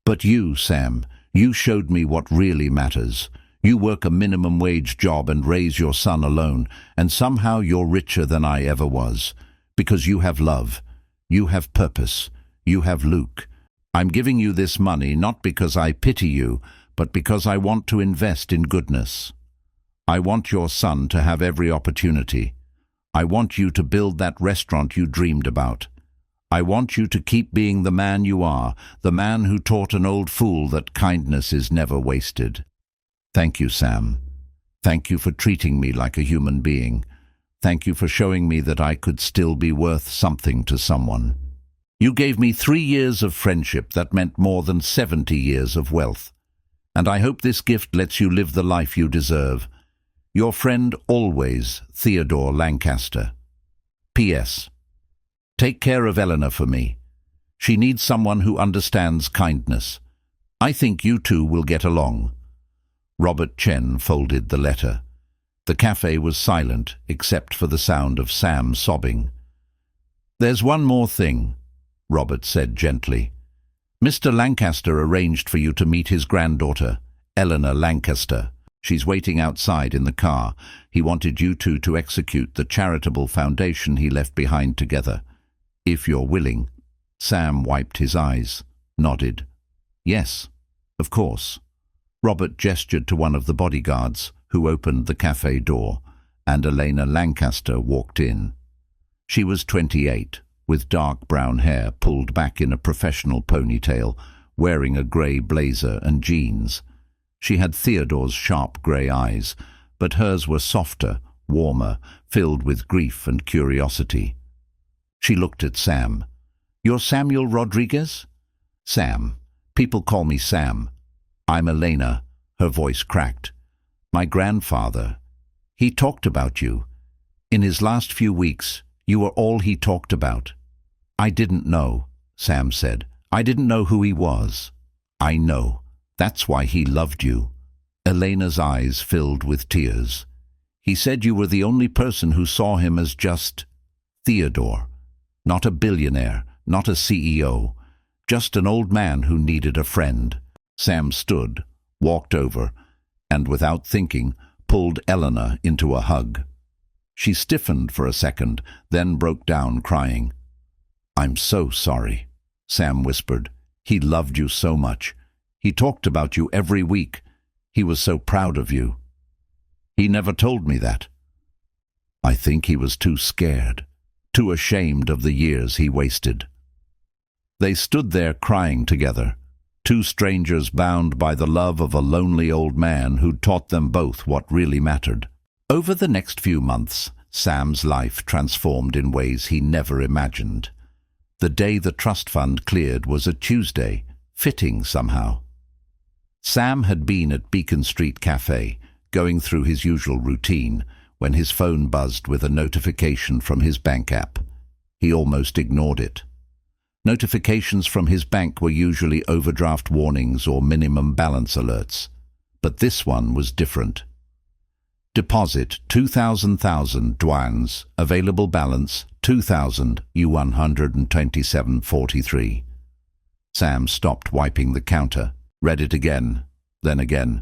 But you, Sam, you showed me what really matters. You work a minimum wage job and raise your son alone, and somehow you're richer than I ever was. Because you have love. You have purpose. You have Luke. I'm giving you this money not because I pity you, but because I want to invest in goodness. I want your son to have every opportunity. I want you to build that restaurant you dreamed about. I want you to keep being the man you are, the man who taught an old fool that kindness is never wasted. Thank you, Sam. Thank you for treating me like a human being. Thank you for showing me that I could still be worth something to someone. You gave me 3 years of friendship that meant more than 70 years of wealth. And I hope this gift lets you live the life you deserve. Your friend always, Theodore Lancaster. P.S. Take care of Eleanor for me. She needs someone who understands kindness. I think you two will get along. Robert Chen folded the letter. The cafe was silent, except for the sound of Sam sobbing. There's one more thing, Robert said gently. Mr. Lancaster arranged for you to meet his granddaughter, Eleanor Lancaster. She's waiting outside in the car. He wanted you two to execute the charitable foundation he left behind together. If you're willing. Sam wiped his eyes, nodded. Yes, of course. Robert gestured to one of the bodyguards, who opened the cafe door, and Elena Lancaster walked in. She was 28, with dark brown hair pulled back in a professional ponytail, wearing a grey blazer and jeans. She had Theodore's sharp grey eyes, but hers were softer, warmer, filled with grief and curiosity. She looked at Sam. You're Samuel Rodriguez? Sam. People call me Sam. I'm Elena. Her voice cracked. My grandfather. He talked about you. In his last few weeks, you were all he talked about. I didn't know, Sam said. I didn't know who he was. I know. That's why he loved you. Elena's eyes filled with tears. "He said you were the only person who saw him as just Theodore. Not a billionaire, not a CEO. Just an old man who needed a friend." Sam stood, walked over, and without thinking, pulled Elena into a hug. She stiffened for a second, then broke down crying. "I'm so sorry," Sam whispered. "He loved you so much. He talked about you every week. He was so proud of you." "He never told me that." "I think he was too scared, too ashamed of the years he wasted." They stood there crying together, two strangers bound by the love of a lonely old man who'd taught them both what really mattered. Over the next few months, Sam's life transformed in ways he never imagined. The day the trust fund cleared was a Tuesday, fitting somehow. Sam had been at Beacon Street Cafe, going through his usual routine, when his phone buzzed with a notification from his bank app. He almost ignored it. Notifications from his bank were usually overdraft warnings or minimum balance alerts, but this one was different. Deposit 2,000 douanes, available balance 2,000 U127.43. Sam stopped wiping the counter, read it again, then again.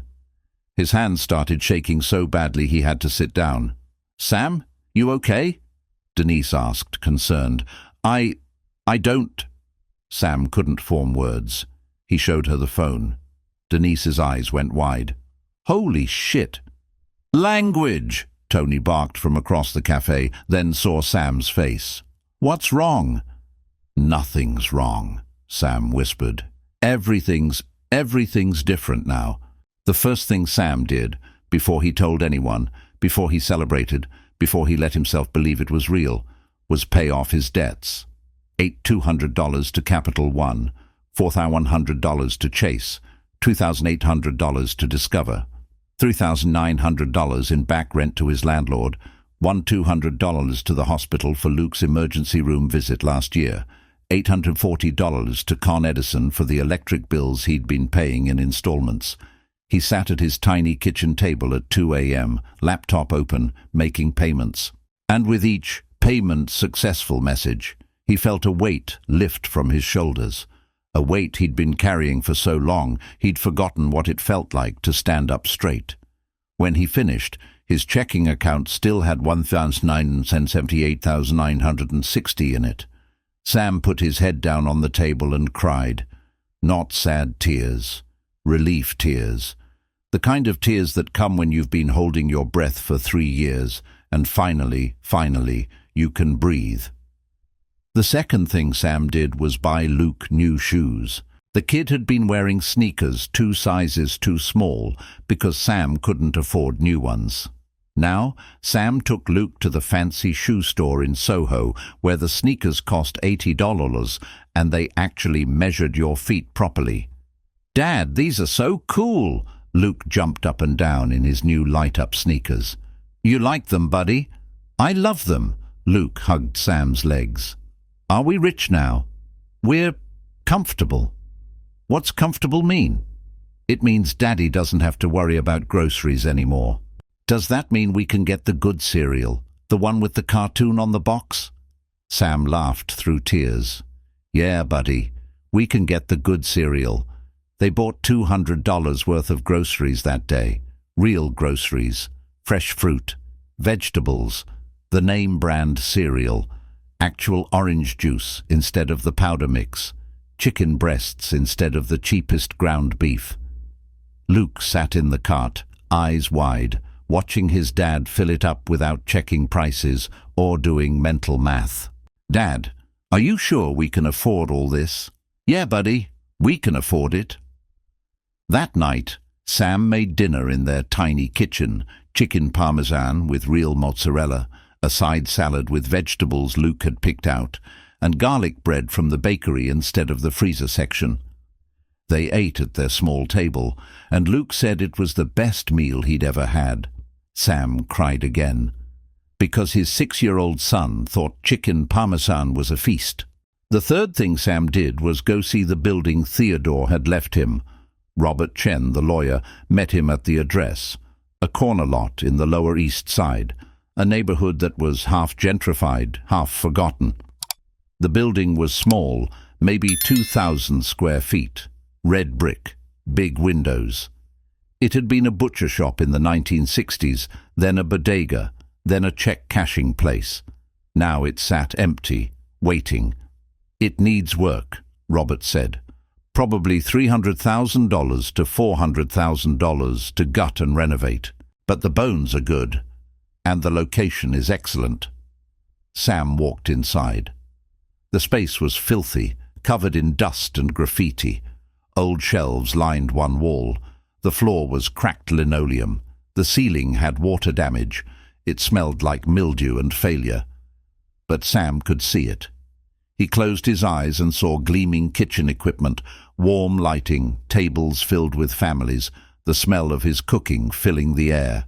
His hands started shaking so badly he had to sit down. "Sam, you okay?" Denise asked, concerned. I don't..." Sam couldn't form words. He showed her the phone. Denise's eyes went wide. "Holy shit!" "Language!" Tony barked from across the cafe, then saw Sam's face. "What's wrong?" "Nothing's wrong," Sam whispered. Everything's different now." The first thing Sam did, before he told anyone, before he celebrated, before he let himself believe it was real, was pay off his debts. $200 to Capital One, $4,100 to Chase, $2,800 to Discover, $3,900 in back rent to his landlord, $200 to the hospital for Luke's emergency room visit last year, $840 to Con Edison for the electric bills he'd been paying in installments. He sat at his tiny kitchen table at 2 a.m., laptop open, making payments. And with each payment successful message, he felt a weight lift from his shoulders. A weight he'd been carrying for so long, he'd forgotten what it felt like to stand up straight. When he finished, his checking account still had $1,978,960 in it. Sam put his head down on the table and cried. Not sad tears. Relief tears. The kind of tears that come when you've been holding your breath for 3 years, and finally, you can breathe. The second thing Sam did was buy Luke new shoes. The kid had been wearing sneakers 2 sizes too small because Sam couldn't afford new ones. Now, Sam took Luke to the fancy shoe store in Soho, where the sneakers cost $80 and they actually measured your feet properly. "Dad, these are so cool!" Luke jumped up and down in his new light-up sneakers. "You like them, buddy?" "I love them." Luke hugged Sam's legs. "Are we rich now?" "We're comfortable." "What's comfortable mean?" "It means Daddy doesn't have to worry about groceries anymore." "Does that mean we can get the good cereal, the one with the cartoon on the box?" Sam laughed through tears. "Yeah, buddy, we can get the good cereal." They bought $200 worth of groceries that day. Real groceries, fresh fruit, vegetables, the name brand cereal, actual orange juice instead of the powder mix, chicken breasts instead of the cheapest ground beef. Luke sat in the cart, eyes wide, watching his dad fill it up without checking prices or doing mental math. "Dad, are you sure we can afford all this?" "Yeah, buddy, we can afford it." That night, Sam made dinner in their tiny kitchen, chicken parmesan with real mozzarella, a side salad with vegetables Luke had picked out, and garlic bread from the bakery instead of the freezer section. They ate at their small table, and Luke said it was the best meal he'd ever had. Sam cried again, because his 6-year-old son thought chicken parmesan was a feast. The third thing Sam did was go see the building Theodore had left him, Robert Chen, the lawyer, met him at the address, a corner lot in the Lower East Side, a neighborhood that was half gentrified, half forgotten. The building was small, maybe 2,000 square feet, red brick, big windows. It had been a butcher shop in the 1960s, then a bodega, then a check cashing place. Now it sat empty, waiting. "It needs work," Robert said. "Probably $300,000 to $400,000 to gut and renovate. But the bones are good, and the location is excellent." Sam walked inside. The space was filthy, covered in dust and graffiti. Old shelves lined one wall. The floor was cracked linoleum. The ceiling had water damage. It smelled like mildew and failure. But Sam could see it. He closed his eyes and saw gleaming kitchen equipment, warm lighting, tables filled with families, the smell of his cooking filling the air.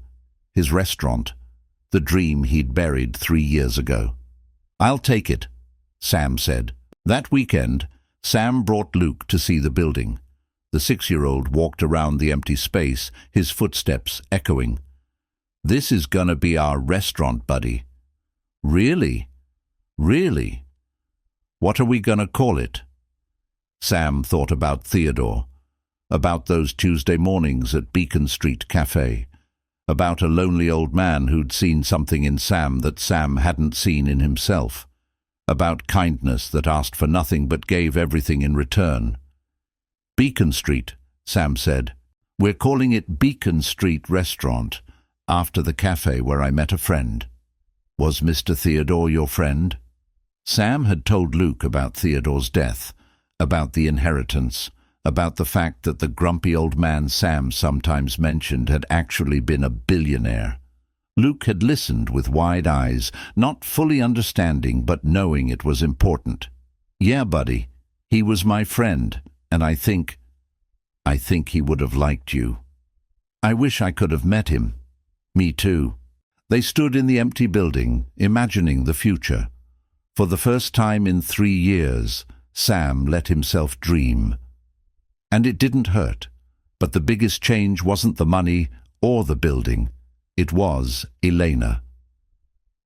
His restaurant, the dream he'd buried 3 years ago. "I'll take it," Sam said. That weekend, Sam brought Luke to see the building. The 6-year-old walked around the empty space, his footsteps echoing. "This is gonna be our restaurant, buddy." "Really? Really? What are we gonna call it?" Sam thought about Theodore, about those Tuesday mornings at Beacon Street Cafe, about a lonely old man who'd seen something in Sam that Sam hadn't seen in himself, about kindness that asked for nothing but gave everything in return. "Beacon Street," Sam said. "We're calling it Beacon Street Restaurant, after the cafe where I met a friend." "Was Mr. Theodore your friend?" Sam had told Luke about Theodore's death, about the inheritance, about the fact that the grumpy old man Sam sometimes mentioned had actually been a billionaire. Luke had listened with wide eyes, not fully understanding but knowing it was important. "Yeah, buddy, he was my friend, and I think he would have liked you. I wish I could have met him." "Me too." They stood in the empty building, imagining the future. For the first time in 3 years, Sam let himself dream. And it didn't hurt. But the biggest change wasn't the money or the building. It was Elena.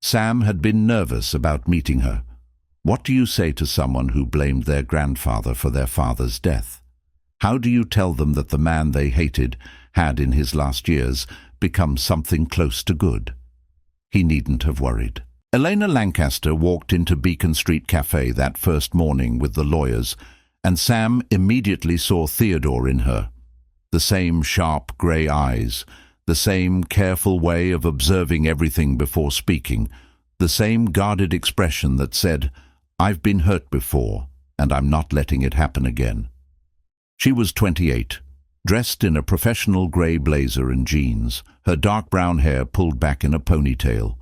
Sam had been nervous about meeting her. What do you say to someone who blamed their grandfather for their father's death? How do you tell them that the man they hated had, in his last years, become something close to good? He needn't have worried. Elena Lancaster walked into Beacon Street Cafe that first morning with the lawyers, and Sam immediately saw Theodore in her. The same sharp grey eyes, the same careful way of observing everything before speaking, the same guarded expression that said, "I've been hurt before, and I'm not letting it happen again." She was 28, dressed in a professional grey blazer and jeans, her dark brown hair pulled back in a ponytail.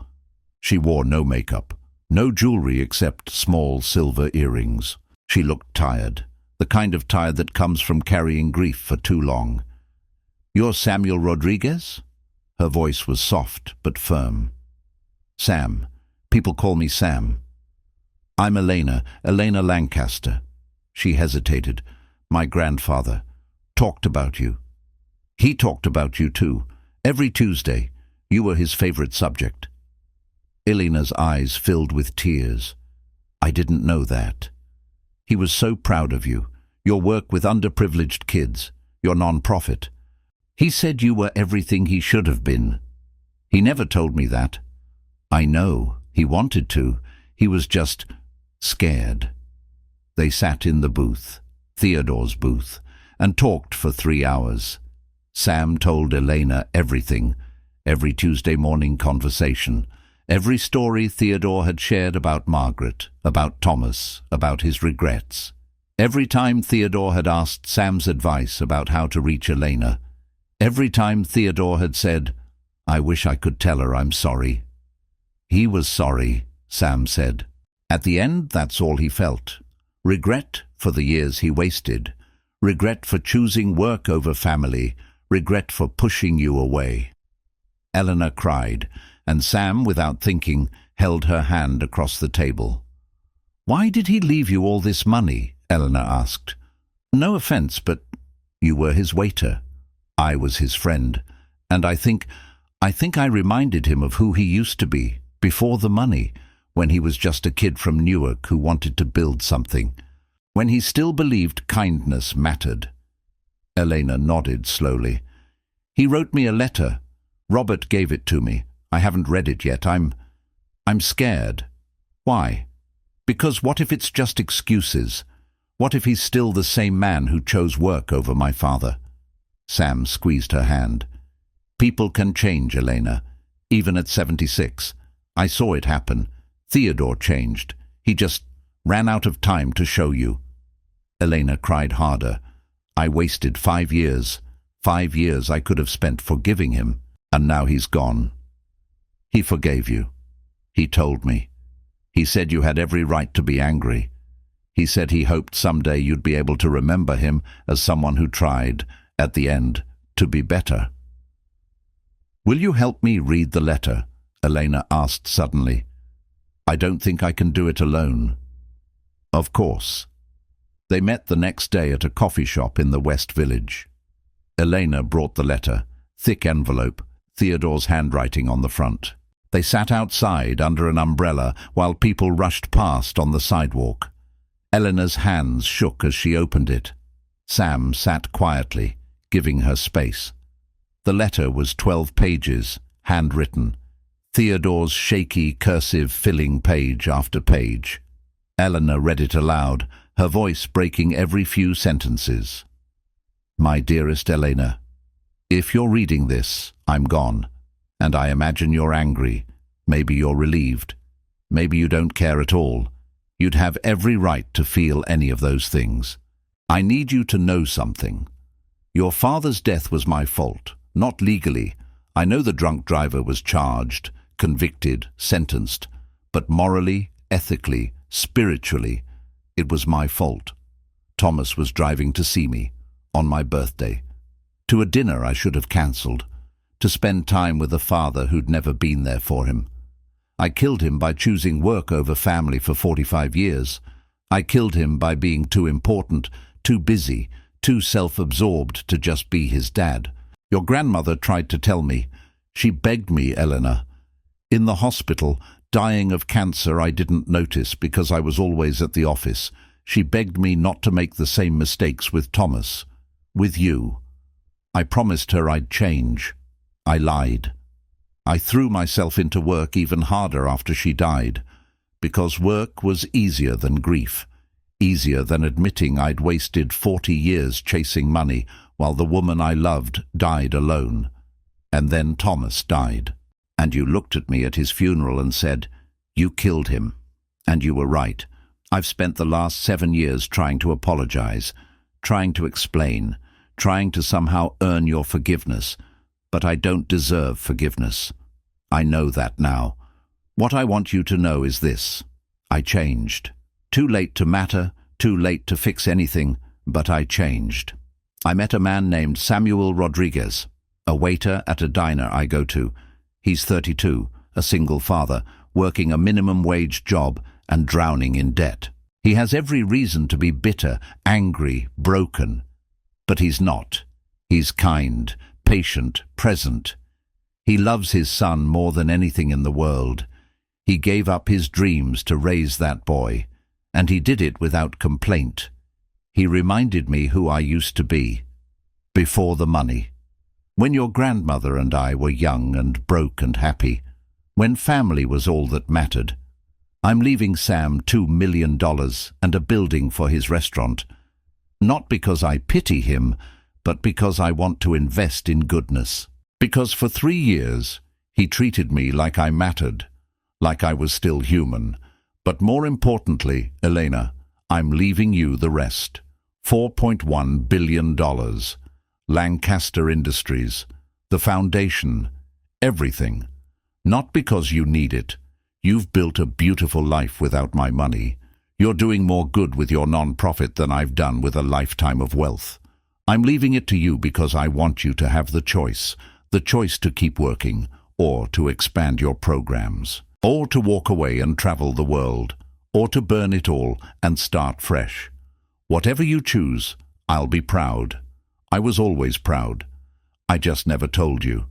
She wore no makeup, no jewelry except small silver earrings. She looked tired, the kind of tired that comes from carrying grief for too long. "You're Samuel Rodriguez?" Her voice was soft but firm. "Sam. People call me Sam." "I'm Elena Lancaster." She hesitated. "My grandfather talked about you." "He talked about you too. Every Tuesday. You were his favorite subject." Elena's eyes filled with tears. "I didn't know that. He was so proud of you, your work with underprivileged kids, your non-profit. He said you were everything he should have been." "He never told me that." "I know. He wanted to. He was just scared." They sat in the booth, Theodore's booth, and talked for 3 hours. Sam told Elena everything, every Tuesday morning conversation, every story Theodore had shared about Margaret, about Thomas, about his regrets. Every time Theodore had asked Sam's advice about how to reach Elena. Every time Theodore had said, "I wish I could tell her I'm sorry." He was sorry, Sam said. At the end, that's all he felt. Regret for the years he wasted. Regret for choosing work over family. Regret for pushing you away. Eleanor cried, and Sam, without thinking, held her hand across the table. "Why did he leave you all this money?" Eleanor asked. "No offense, but You were his waiter. I was his friend. And I think I reminded him of who he used to be, before the money, when he was just a kid from Newark who wanted to build something, when he still believed kindness mattered. Elena nodded slowly. He wrote me a letter. Robert gave it to me. I haven't read it yet. I'm scared. Why? Because what if it's just excuses? What if he's still the same man who chose work over my father? Sam squeezed her hand. People can change, Elena, even at 76. I saw it happen. Theodore changed. He just ran out of time to show you. Elena cried harder. I wasted 5 years. 5 years I could have spent forgiving him, and now he's gone. He forgave you. He told me. He said you had every right to be angry. He said he hoped someday you'd be able to remember him as someone who tried, at the end, to be better. Will you help me read the letter? Elena asked suddenly. I don't think I can do it alone. Of course. They met the next day at a coffee shop in the West Village. Elena brought the letter, thick envelope, Theodore's handwriting on the front. They sat outside under an umbrella while people rushed past on the sidewalk. Eleanor's hands shook as she opened it. Sam sat quietly, giving her space. The letter was 12 pages, handwritten. Theodore's shaky, cursive filling page after page. Eleanor read it aloud, her voice breaking every few sentences. My dearest Elena, if you're reading this, I'm gone, and I imagine you're angry. Maybe you're relieved. Maybe you don't care at all. You'd have every right to feel any of those things. I need you to know something. Your father's death was my fault, not legally. I know the drunk driver was charged, convicted, sentenced, but morally, ethically, spiritually, it was my fault. Thomas was driving to see me, on my birthday, to a dinner I should have cancelled, to spend time with a father who'd never been there for him. I killed him by choosing work over family for 45 years. I killed him by being too important, too busy, too self-absorbed to just be his dad. Your grandmother tried to tell me. She begged me, Eleanor. In the hospital, dying of cancer I didn't notice because I was always at the office. She begged me not to make the same mistakes with Thomas, with you. I promised her I'd change. I lied. I threw myself into work even harder after she died, because work was easier than grief, easier than admitting I'd wasted 40 years chasing money while the woman I loved died alone. And then Thomas died. And you looked at me at his funeral and said, you killed him. And you were right. I've spent the last 7 years trying to apologize, trying to explain, trying to somehow earn your forgiveness. But I don't deserve forgiveness. I know that now. What I want you to know is this. I changed. Too late to matter, too late to fix anything, but I changed. I met a man named Samuel Rodriguez, a waiter at a diner I go to. He's 32, a single father, working a minimum wage job and drowning in debt. He has every reason to be bitter, angry, broken. But he's not. He's kind, patient, present. He loves his son more than anything in the world. He gave up his dreams to raise that boy, and he did it without complaint. He reminded me who I used to be, before the money. When your grandmother and I were young and broke and happy, when family was all that mattered. I'm leaving Sam $2 million and a building for his restaurant, not because I pity him, but because I want to invest in goodness. Because for 3 years, he treated me like I mattered, like I was still human. But more importantly, Elena, I'm leaving you the rest. $4.1 billion. Lancaster Industries. The foundation. Everything. Not because you need it. You've built a beautiful life without my money. You're doing more good with your non-profit than I've done with a lifetime of wealth. I'm leaving it to you because I want you to have the choice to keep working, or to expand your programs, or to walk away and travel the world, or to burn it all and start fresh. Whatever you choose, I'll be proud. I was always proud. I just never told you.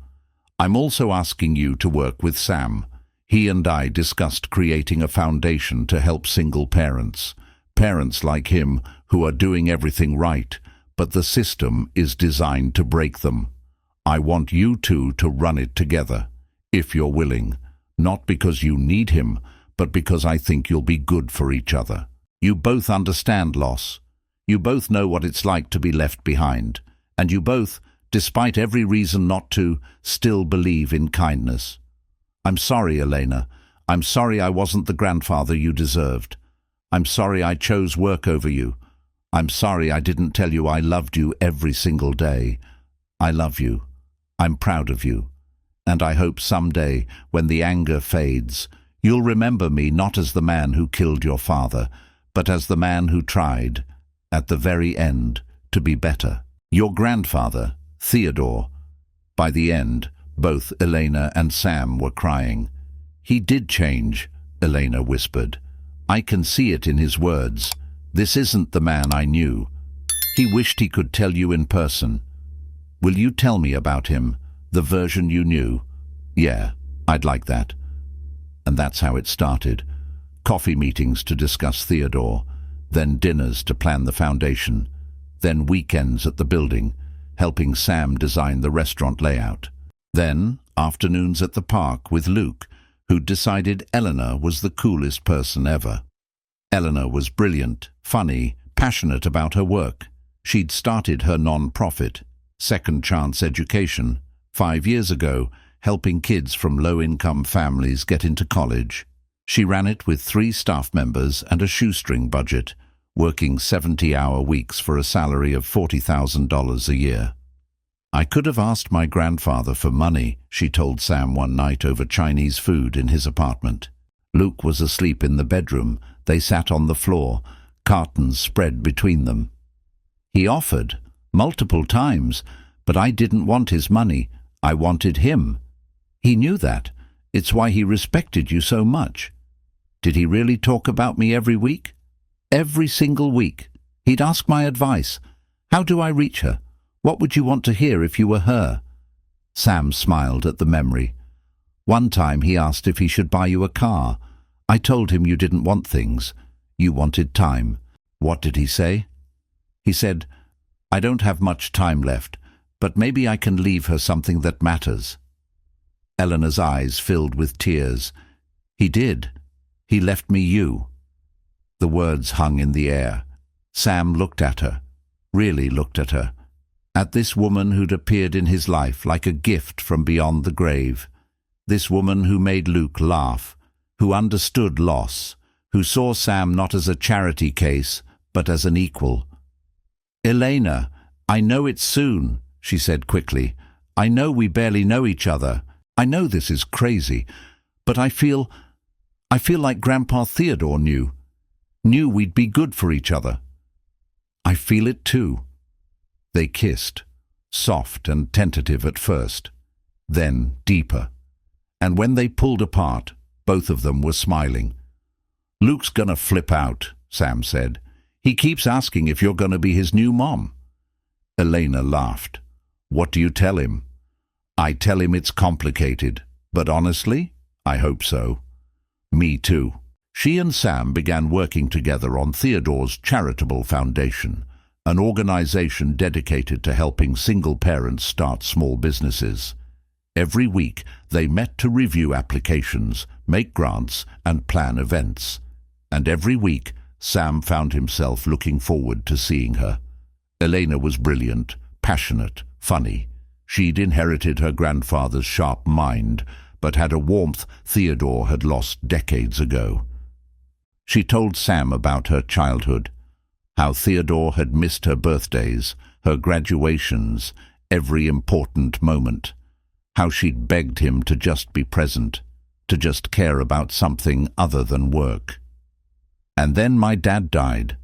I'm also asking you to work with Sam. He and I discussed creating a foundation to help single parents. Parents like him who are doing everything right, but the system is designed to break them. I want you two to run it together, if you're willing. Not because you need him, but because I think you'll be good for each other. You both understand loss. You both know what it's like to be left behind. And you both, despite every reason not to, still believe in kindness. I'm sorry, Elena. I'm sorry I wasn't the grandfather you deserved. I'm sorry I chose work over you. I'm sorry I didn't tell you I loved you every single day. I love you. I'm proud of you. And I hope someday, when the anger fades, you'll remember me not as the man who killed your father, but as the man who tried, at the very end, to be better. Your grandfather, Theodore. By the end, both Elena and Sam were crying. He did change, Elena whispered. I can see it in his words. This isn't the man I knew. He wished he could tell you in person. Will you tell me about him, the version you knew? Yeah, I'd like that. And that's how it started. Coffee meetings to discuss Theodore, then dinners to plan the foundation, then weekends at the building, helping Sam design the restaurant layout. Then afternoons at the park with Luke, who'd decided Eleanor was the coolest person ever. Eleanor was brilliant, funny, passionate about her work. She'd started her non-profit, Second Chance Education, 5 years ago, helping kids from low-income families get into college. She ran it with 3 staff members and a shoestring budget, working 70-hour weeks for a salary of $40,000 a year. I could have asked my grandfather for money, she told Sam one night over Chinese food in his apartment. Luke was asleep in the bedroom. They sat on the floor, cartons spread between them. He offered, multiple times, but I didn't want his money. I wanted him. He knew that. It's why he respected you so much. Did he really talk about me every week? Every single week. He'd ask my advice. How do I reach her? What would you want to hear if you were her? Sam smiled at the memory. One time he asked if he should buy you a car. I told him you didn't want things. You wanted time. What did he say? He said, I don't have much time left, but maybe I can leave her something that matters. Eleanor's eyes filled with tears. He did. He left me you. The words hung in the air. Sam looked at her, really looked at her, at this woman who'd appeared in his life like a gift from beyond the grave. This woman who made Luke laugh, who understood loss, who saw Sam not as a charity case, but as an equal. Elena, I know it's soon, she said quickly. I know we barely know each other. I know this is crazy, but I feel like Grandpa Theodore knew we'd be good for each other. I feel it too. They kissed, soft and tentative at first, then deeper. And when they pulled apart, both of them were smiling. Luke's gonna flip out, Sam said. He keeps asking if you're gonna be his new mom. Elena laughed. What do you tell him? I tell him it's complicated, but honestly, I hope so. Me too. She and Sam began working together on Theodore's charitable foundation, an organization dedicated to helping single parents start small businesses. Every week, they met to review applications, make grants, and plan events. And every week, Sam found himself looking forward to seeing her. Elena was brilliant, passionate, funny. She'd inherited her grandfather's sharp mind, but had a warmth Theodore had lost decades ago. She told Sam about her childhood, how Theodore had missed her birthdays, her graduations, every important moment, how she'd begged him to just be present, to just care about something other than work. And then my dad died,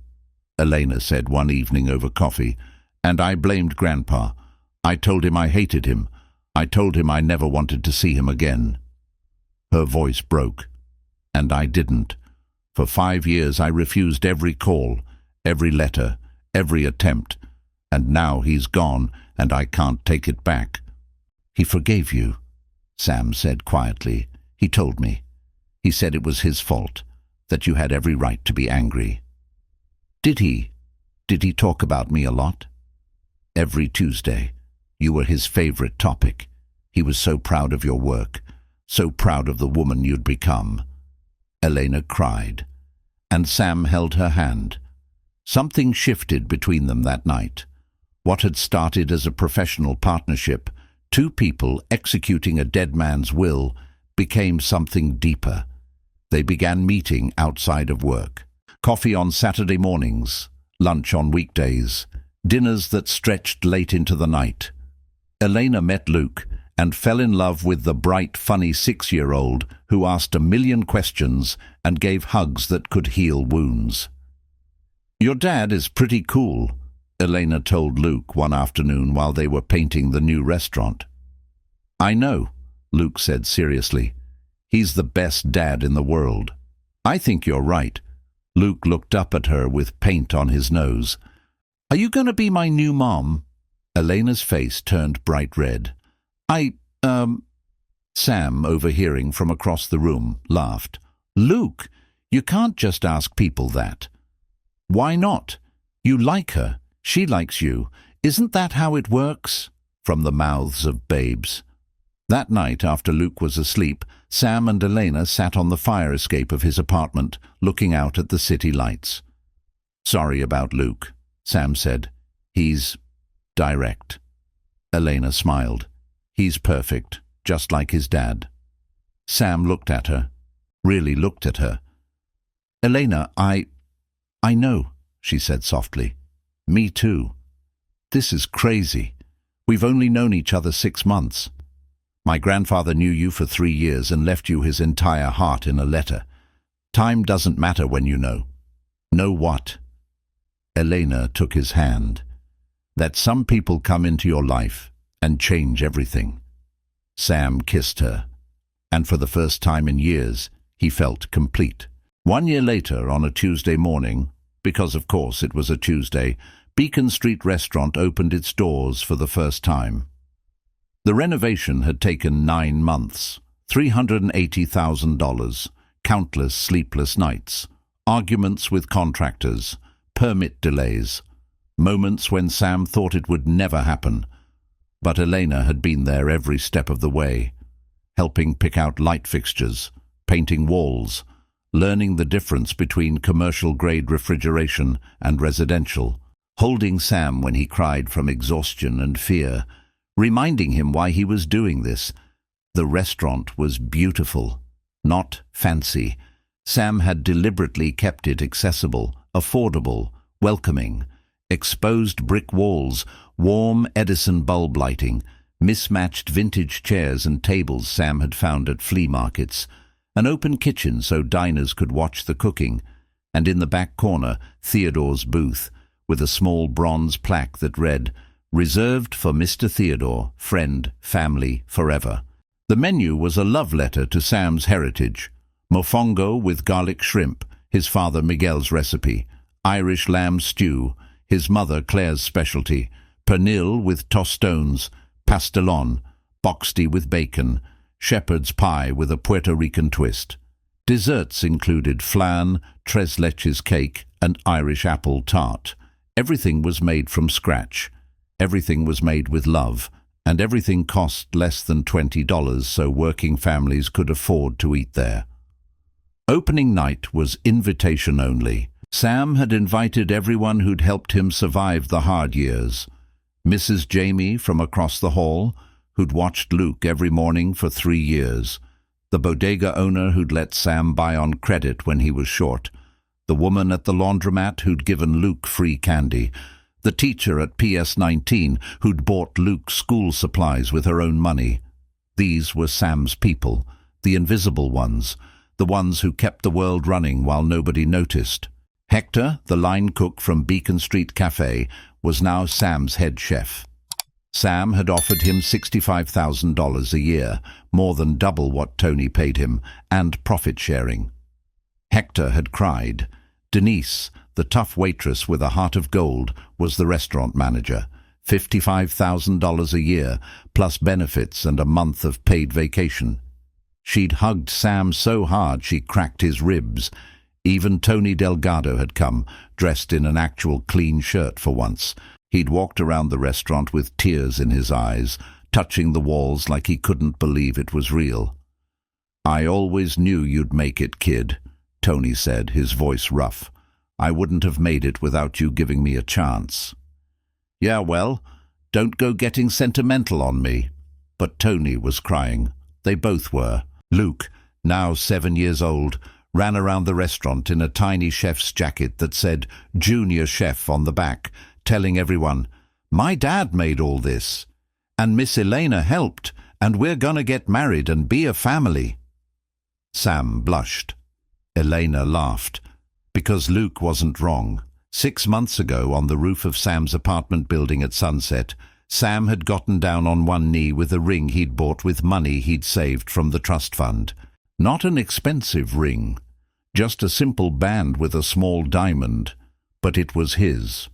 Elena said one evening over coffee, and I blamed Grandpa. I told him I hated him. I told him I never wanted to see him again. Her voice broke, and I didn't. For 5 years I refused every call, every letter, every attempt, and now he's gone, and I can't take it back." "He forgave you," Sam said quietly. "He told me. He said it was his fault, that you had every right to be angry." "Did he? Did he talk about me a lot?" "Every Tuesday. You were his favorite topic. He was so proud of your work, so proud of the woman you'd become." Elena cried, and Sam held her hand. Something shifted between them that night. What had started as a professional partnership, two people executing a dead man's will, became something deeper. They began meeting outside of work. Coffee on Saturday mornings, lunch on weekdays, dinners that stretched late into the night. Elena met Luke and fell in love with the bright, funny 6-year-old who asked a million questions and gave hugs that could heal wounds. "Your dad is pretty cool," Elena told Luke one afternoon while they were painting the new restaurant. "I know," Luke said seriously. "He's the best dad in the world." "I think you're right." Luke looked up at her with paint on his nose. "Are you going to be my new mom?" Elena's face turned bright red. Sam, overhearing from across the room, laughed. "Luke, you can't just ask people that." "Why not? You like her. She likes you. Isn't that how it works?" From the mouths of babes. That night, after Luke was asleep, Sam and Elena sat on the fire escape of his apartment, looking out at the city lights. "Sorry about Luke," Sam said. "He's direct." Elena smiled. "He's perfect, just like his dad." Sam looked at her, really looked at her. "Elena, I know," she said softly. "Me too. This is crazy. We've only known each other 6 months. My grandfather knew you for 3 years and left you his entire heart in a letter. Time doesn't matter when you know." "Know what?" Elena took his hand. "That some people come into your life and change everything." Sam kissed her, and for the first time in years, he felt complete. 1 year later, on a Tuesday morning, because of course it was a Tuesday, Beacon Street Restaurant opened its doors for the first time. The renovation had taken 9 months, $380,000, countless sleepless nights, arguments with contractors, permit delays, moments when Sam thought it would never happen. But Elena had been there every step of the way, helping pick out light fixtures, painting walls, learning the difference between commercial-grade refrigeration and residential, holding Sam when he cried from exhaustion and fear, reminding him why he was doing this. The restaurant was beautiful, not fancy. Sam had deliberately kept it accessible, affordable, welcoming. Exposed brick walls, warm Edison bulb lighting, mismatched vintage chairs and tables Sam had found at flea markets, an open kitchen so diners could watch the cooking, and in the back corner, Theodore's booth, with a small bronze plaque that read, "Reserved for Mr. Theodore, friend, family, forever." The menu was a love letter to Sam's heritage. Mofongo with garlic shrimp, his father Miguel's recipe, Irish lamb stew, his mother Claire's specialty, pernil with tostones, pastelon, boxty with bacon, shepherd's pie with a Puerto Rican twist. Desserts included flan, tres leches cake, and Irish apple tart. Everything was made from scratch. Everything was made with love, and everything cost less than $20 so working families could afford to eat there. Opening night was invitation only. Sam had invited everyone who'd helped him survive the hard years. Mrs. Jamie from across the hall, who'd watched Luke every morning for 3 years. The bodega owner who'd let Sam buy on credit when he was short. The woman at the laundromat who'd given Luke free candy. The teacher at PS19 who'd bought Luke school supplies with her own money. These were Sam's people, the invisible ones, the ones who kept the world running while nobody noticed. Hector, the line cook from Beacon Street Cafe, was now Sam's head chef. Sam had offered him $65,000 a year, more than double what Tony paid him, and profit sharing. Hector had cried. Denise, the tough waitress with a heart of gold, was the restaurant manager. $55,000 a year, plus benefits and a month of paid vacation. She'd hugged Sam so hard she cracked his ribs. Even Tony Delgado had come, dressed in an actual clean shirt for once. He'd walked around the restaurant with tears in his eyes, touching the walls like he couldn't believe it was real. "I always knew you'd make it, kid," Tony said, his voice rough. "I wouldn't have made it without you giving me a chance." "Yeah, well, don't go getting sentimental on me." But Tony was crying. They both were. Luke, now 7 years old, ran around the restaurant in a tiny chef's jacket that said "Junior Chef" on the back, telling everyone, "My dad made all this. And Miss Elena helped, and we're gonna get married and be a family." Sam blushed. Elena laughed. Because Luke wasn't wrong. 6 months ago, on the roof of Sam's apartment building at Sunset, Sam had gotten down on one knee with a ring he'd bought with money he'd saved from the trust fund. Not an expensive ring, just a simple band with a small diamond, but it was his.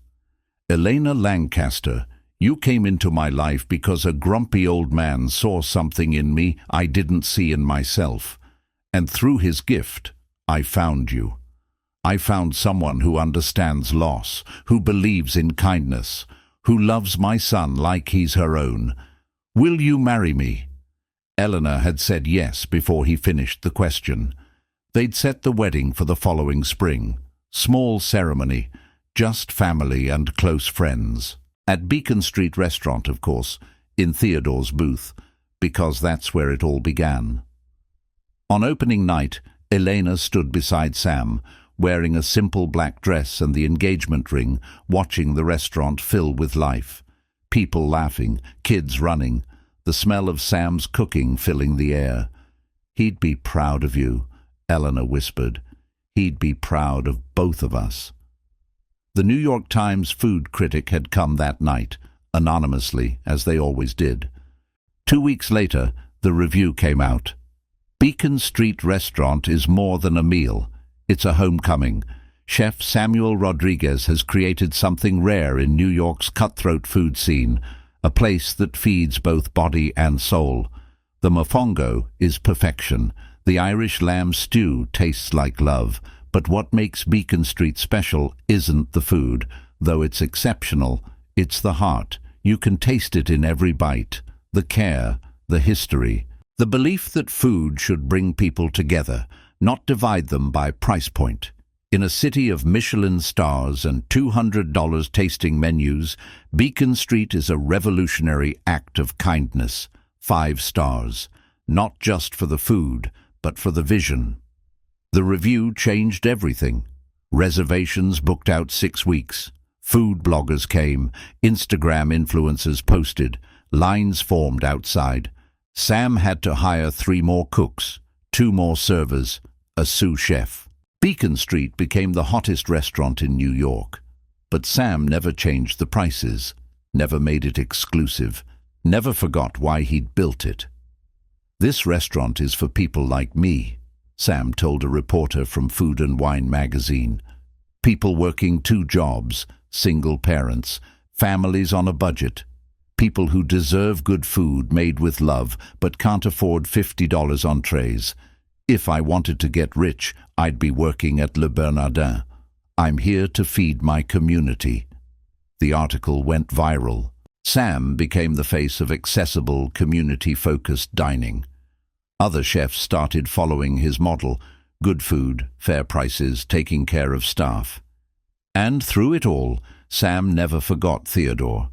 "Elena Lancaster, you came into my life because a grumpy old man saw something in me I didn't see in myself. And through his gift, I found you. I found someone who understands loss, who believes in kindness, who loves my son like he's her own. Will you marry me?" Eleanor had said yes before he finished the question. They'd set the wedding for the following spring. Small ceremony, just family and close friends. At Beacon Street Restaurant, of course, in Theodore's booth, because that's where it all began. On opening night, Elena stood beside Sam, wearing a simple black dress and the engagement ring, watching the restaurant fill with life. People laughing, kids running, the smell of Sam's cooking filling the air. "He'd be proud of you," Eleanor whispered. "He'd be proud of both of us." The New York Times food critic had come that night, anonymously, as they always did. 2 weeks later, the review came out. "Beacon Street Restaurant is more than a meal. It's a homecoming. Chef Samuel Rodriguez has created something rare in New York's cutthroat food scene, a place that feeds both body and soul. The mofongo is perfection. The Irish lamb stew tastes like love. But what makes Beacon Street special isn't the food, though it's exceptional. It's the heart. You can taste it in every bite. The care, the history. The belief that food should bring people together, not divide them by price point. In a city of Michelin stars and $200 tasting menus, Beacon Street is a revolutionary act of kindness. 5 stars. Not just for the food, but for the vision. The review changed everything. Reservations booked out 6 weeks. Food bloggers came. Instagram influencers posted. Lines formed outside. Sam had to hire 3 more cooks, 2 more servers, a sous chef. Beacon Street became the hottest restaurant in New York. But Sam never changed the prices, never made it exclusive, never forgot why he'd built it. "This restaurant is for people like me," Sam told a reporter from Food and Wine magazine. "People working 2 jobs, single parents, families on a budget. People who deserve good food made with love but can't afford $50 entrees. If I wanted to get rich, I'd be working at Le Bernardin. I'm here to feed my community." The article went viral. Sam became the face of accessible, community-focused dining. Other chefs started following his model: good food, fair prices, taking care of staff. And through it all, Sam never forgot Theodore.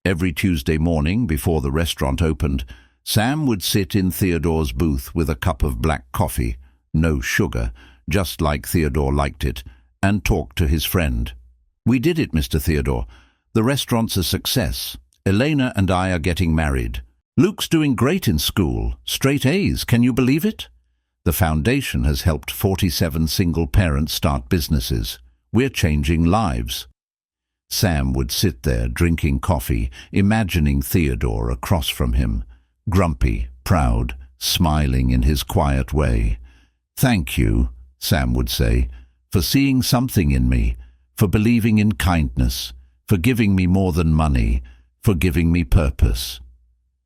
Every Tuesday morning, before the restaurant opened, Sam would sit in Theodore's booth with a cup of black coffee, no sugar, just like Theodore liked it, and talk to his friend. "We did it, Mr. Theodore. The restaurant's a success. Elena and I are getting married. Luke's doing great in school, straight A's, can you believe it? The foundation has helped 47 single parents start businesses. We're changing lives." Sam would sit there drinking coffee, imagining Theodore across from him, grumpy, proud, smiling in his quiet way. "Thank you," Sam would say, for seeing something in me, for believing in kindness, for giving me more than money, for giving me purpose.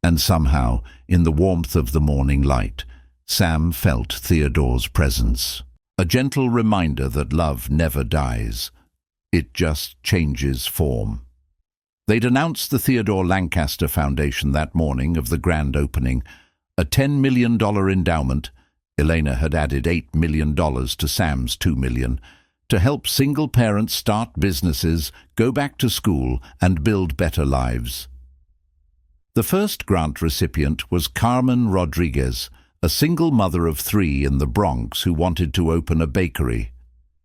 And somehow, in the warmth of the morning light, Sam felt Theodore's presence. A gentle reminder that love never dies. It just changes form. They'd announced the Theodore Lancaster Foundation that morning of the grand opening. A $10 million endowment. Elena had added $8 million to Sam's $2 million, to help single parents start businesses, go back to school, and build better lives. The first grant recipient was Carmen Rodriguez, a single mother of 3 in the Bronx who wanted to open a bakery.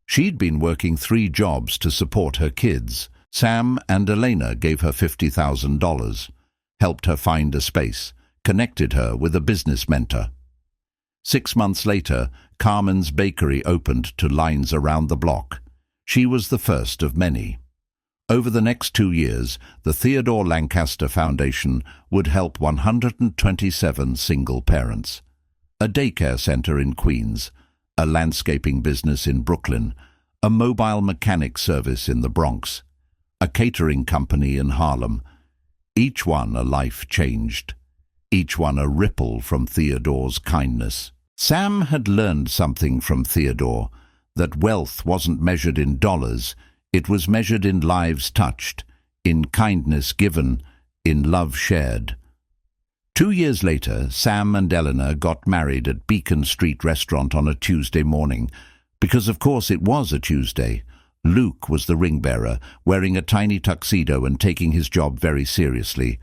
She'd been working 3 jobs to support her kids. Sam and Elena gave her $50,000, helped her find a space, connected her with a business mentor. 6 months later, Carmen's bakery opened to lines around the block. She was the first of many. Over the next 2 years, the Theodore Lancaster Foundation would help 127 single parents. A daycare center in Queens, a landscaping business in Brooklyn, a mobile mechanic service in the Bronx, a catering company in Harlem. Each one a life changed. Each one a ripple from Theodore's kindness. Sam had learned something from Theodore, that wealth wasn't measured in dollars, it was measured in lives touched, in kindness given, in love shared. 2 years later, Sam and Eleanor got married at Beacon Street Restaurant on a Tuesday morning, because of course it was a Tuesday. Luke was the ring-bearer, wearing a tiny tuxedo and taking his job very seriously.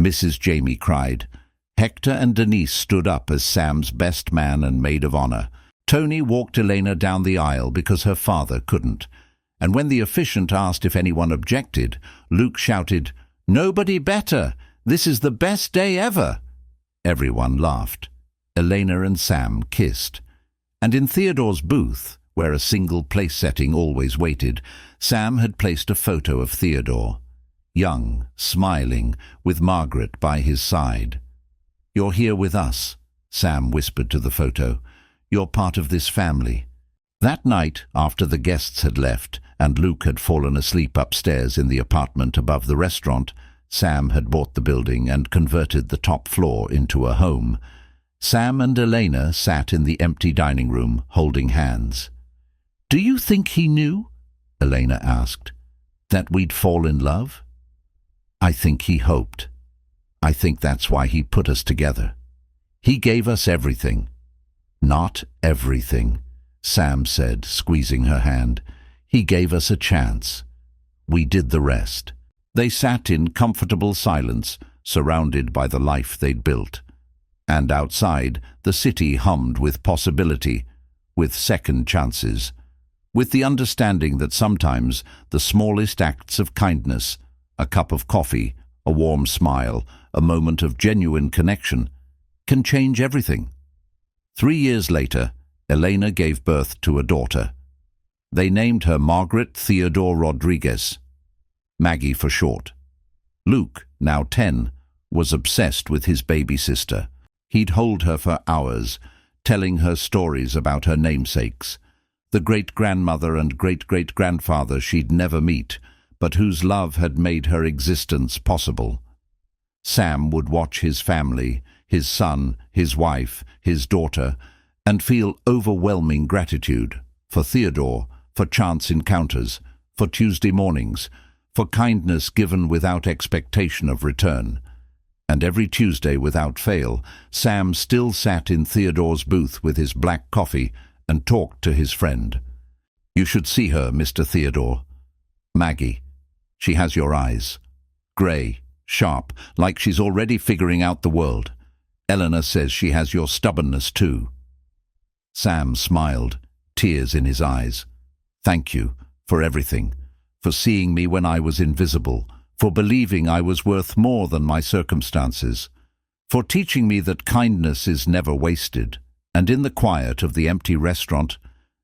Mrs. Jamie cried. Hector and Denise stood up as Sam's best man and maid of honor. Tony walked Elena down the aisle because her father couldn't. And when the officiant asked if anyone objected, Luke shouted, "Nobody better! This is the best day ever!" Everyone laughed. Elena and Sam kissed. And in Theodore's booth, where a single place setting always waited, Sam had placed a photo of Theodore. Young, smiling, with Margaret by his side. "You're here with us," Sam whispered to the photo. "You're part of this family." That night, after the guests had left and Luke had fallen asleep upstairs in the apartment above the restaurant, Sam had bought the building and converted the top floor into a home. Sam and Elena sat in the empty dining room, holding hands. "Do you think he knew?" Elena asked. "That we'd fall in love?" "I think he hoped. I think that's why he put us together. He gave us everything." "Not everything," Sam said, squeezing her hand. "He gave us a chance. We did the rest." They sat in comfortable silence, surrounded by the life they'd built. And outside, the city hummed with possibility, with second chances, with the understanding that sometimes the smallest acts of kindness, a cup of coffee, a warm smile, a moment of genuine connection, can change everything. 3 years later, Elena gave birth to a daughter. They named her Margaret Theodore Rodriguez, Maggie for short. Luke, now 10, was obsessed with his baby sister. He'd hold her for hours, telling her stories about her namesakes, the great-grandmother and great-great-grandfather she'd never meet, but whose love had made her existence possible. Sam would watch his family, his son, his wife, his daughter, and feel overwhelming gratitude for Theodore, for chance encounters, for Tuesday mornings, for kindness given without expectation of return. And every Tuesday, without fail, Sam still sat in Theodore's booth with his black coffee and talked to his friend. "You should see her, Mr. Theodore. Maggie. She has your eyes. Grey, sharp, like she's already figuring out the world. Eleanor says she has your stubbornness too." Sam smiled, tears in his eyes. "Thank you for everything, for seeing me when I was invisible, for believing I was worth more than my circumstances, for teaching me that kindness is never wasted." And in the quiet of the empty restaurant,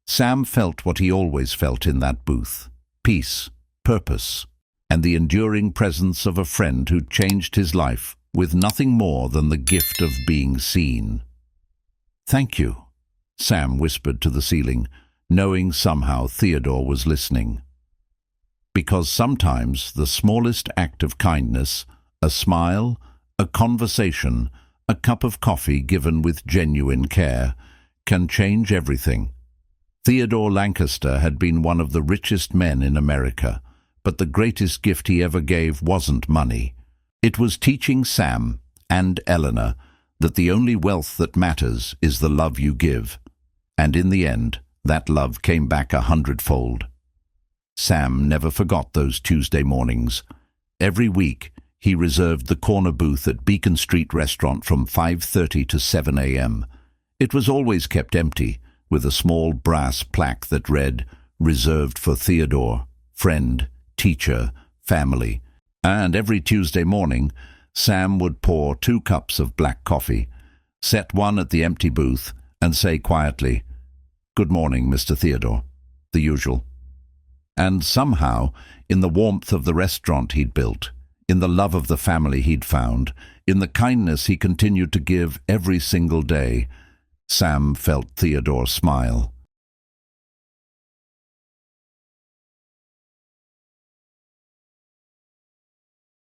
Sam felt what he always felt in that booth: peace, purpose, and the enduring presence of a friend who changed his life with nothing more than the gift of being seen. "Thank you," Sam whispered to the ceiling, knowing somehow Theodore was listening. Because sometimes the smallest act of kindness, a smile, a conversation, a cup of coffee given with genuine care, can change everything. Theodore Lancaster had been one of the richest men in America, but the greatest gift he ever gave wasn't money. It was teaching Sam and Eleanor that the only wealth that matters is the love you give. And in the end, that love came back 100-fold. Sam never forgot those Tuesday mornings. Every week, he reserved the corner booth at Beacon Street Restaurant from 5:30 to 7 a.m. It was always kept empty, with a small brass plaque that read, "Reserved for Theodore, friend, teacher, family." And every Tuesday morning, Sam would pour 2 cups of black coffee, set one at the empty booth, and say quietly, "Good morning, Mr. Theodore," the usual. And somehow, in the warmth of the restaurant he'd built, in the love of the family he'd found, in the kindness he continued to give every single day, Sam felt Theodore smile.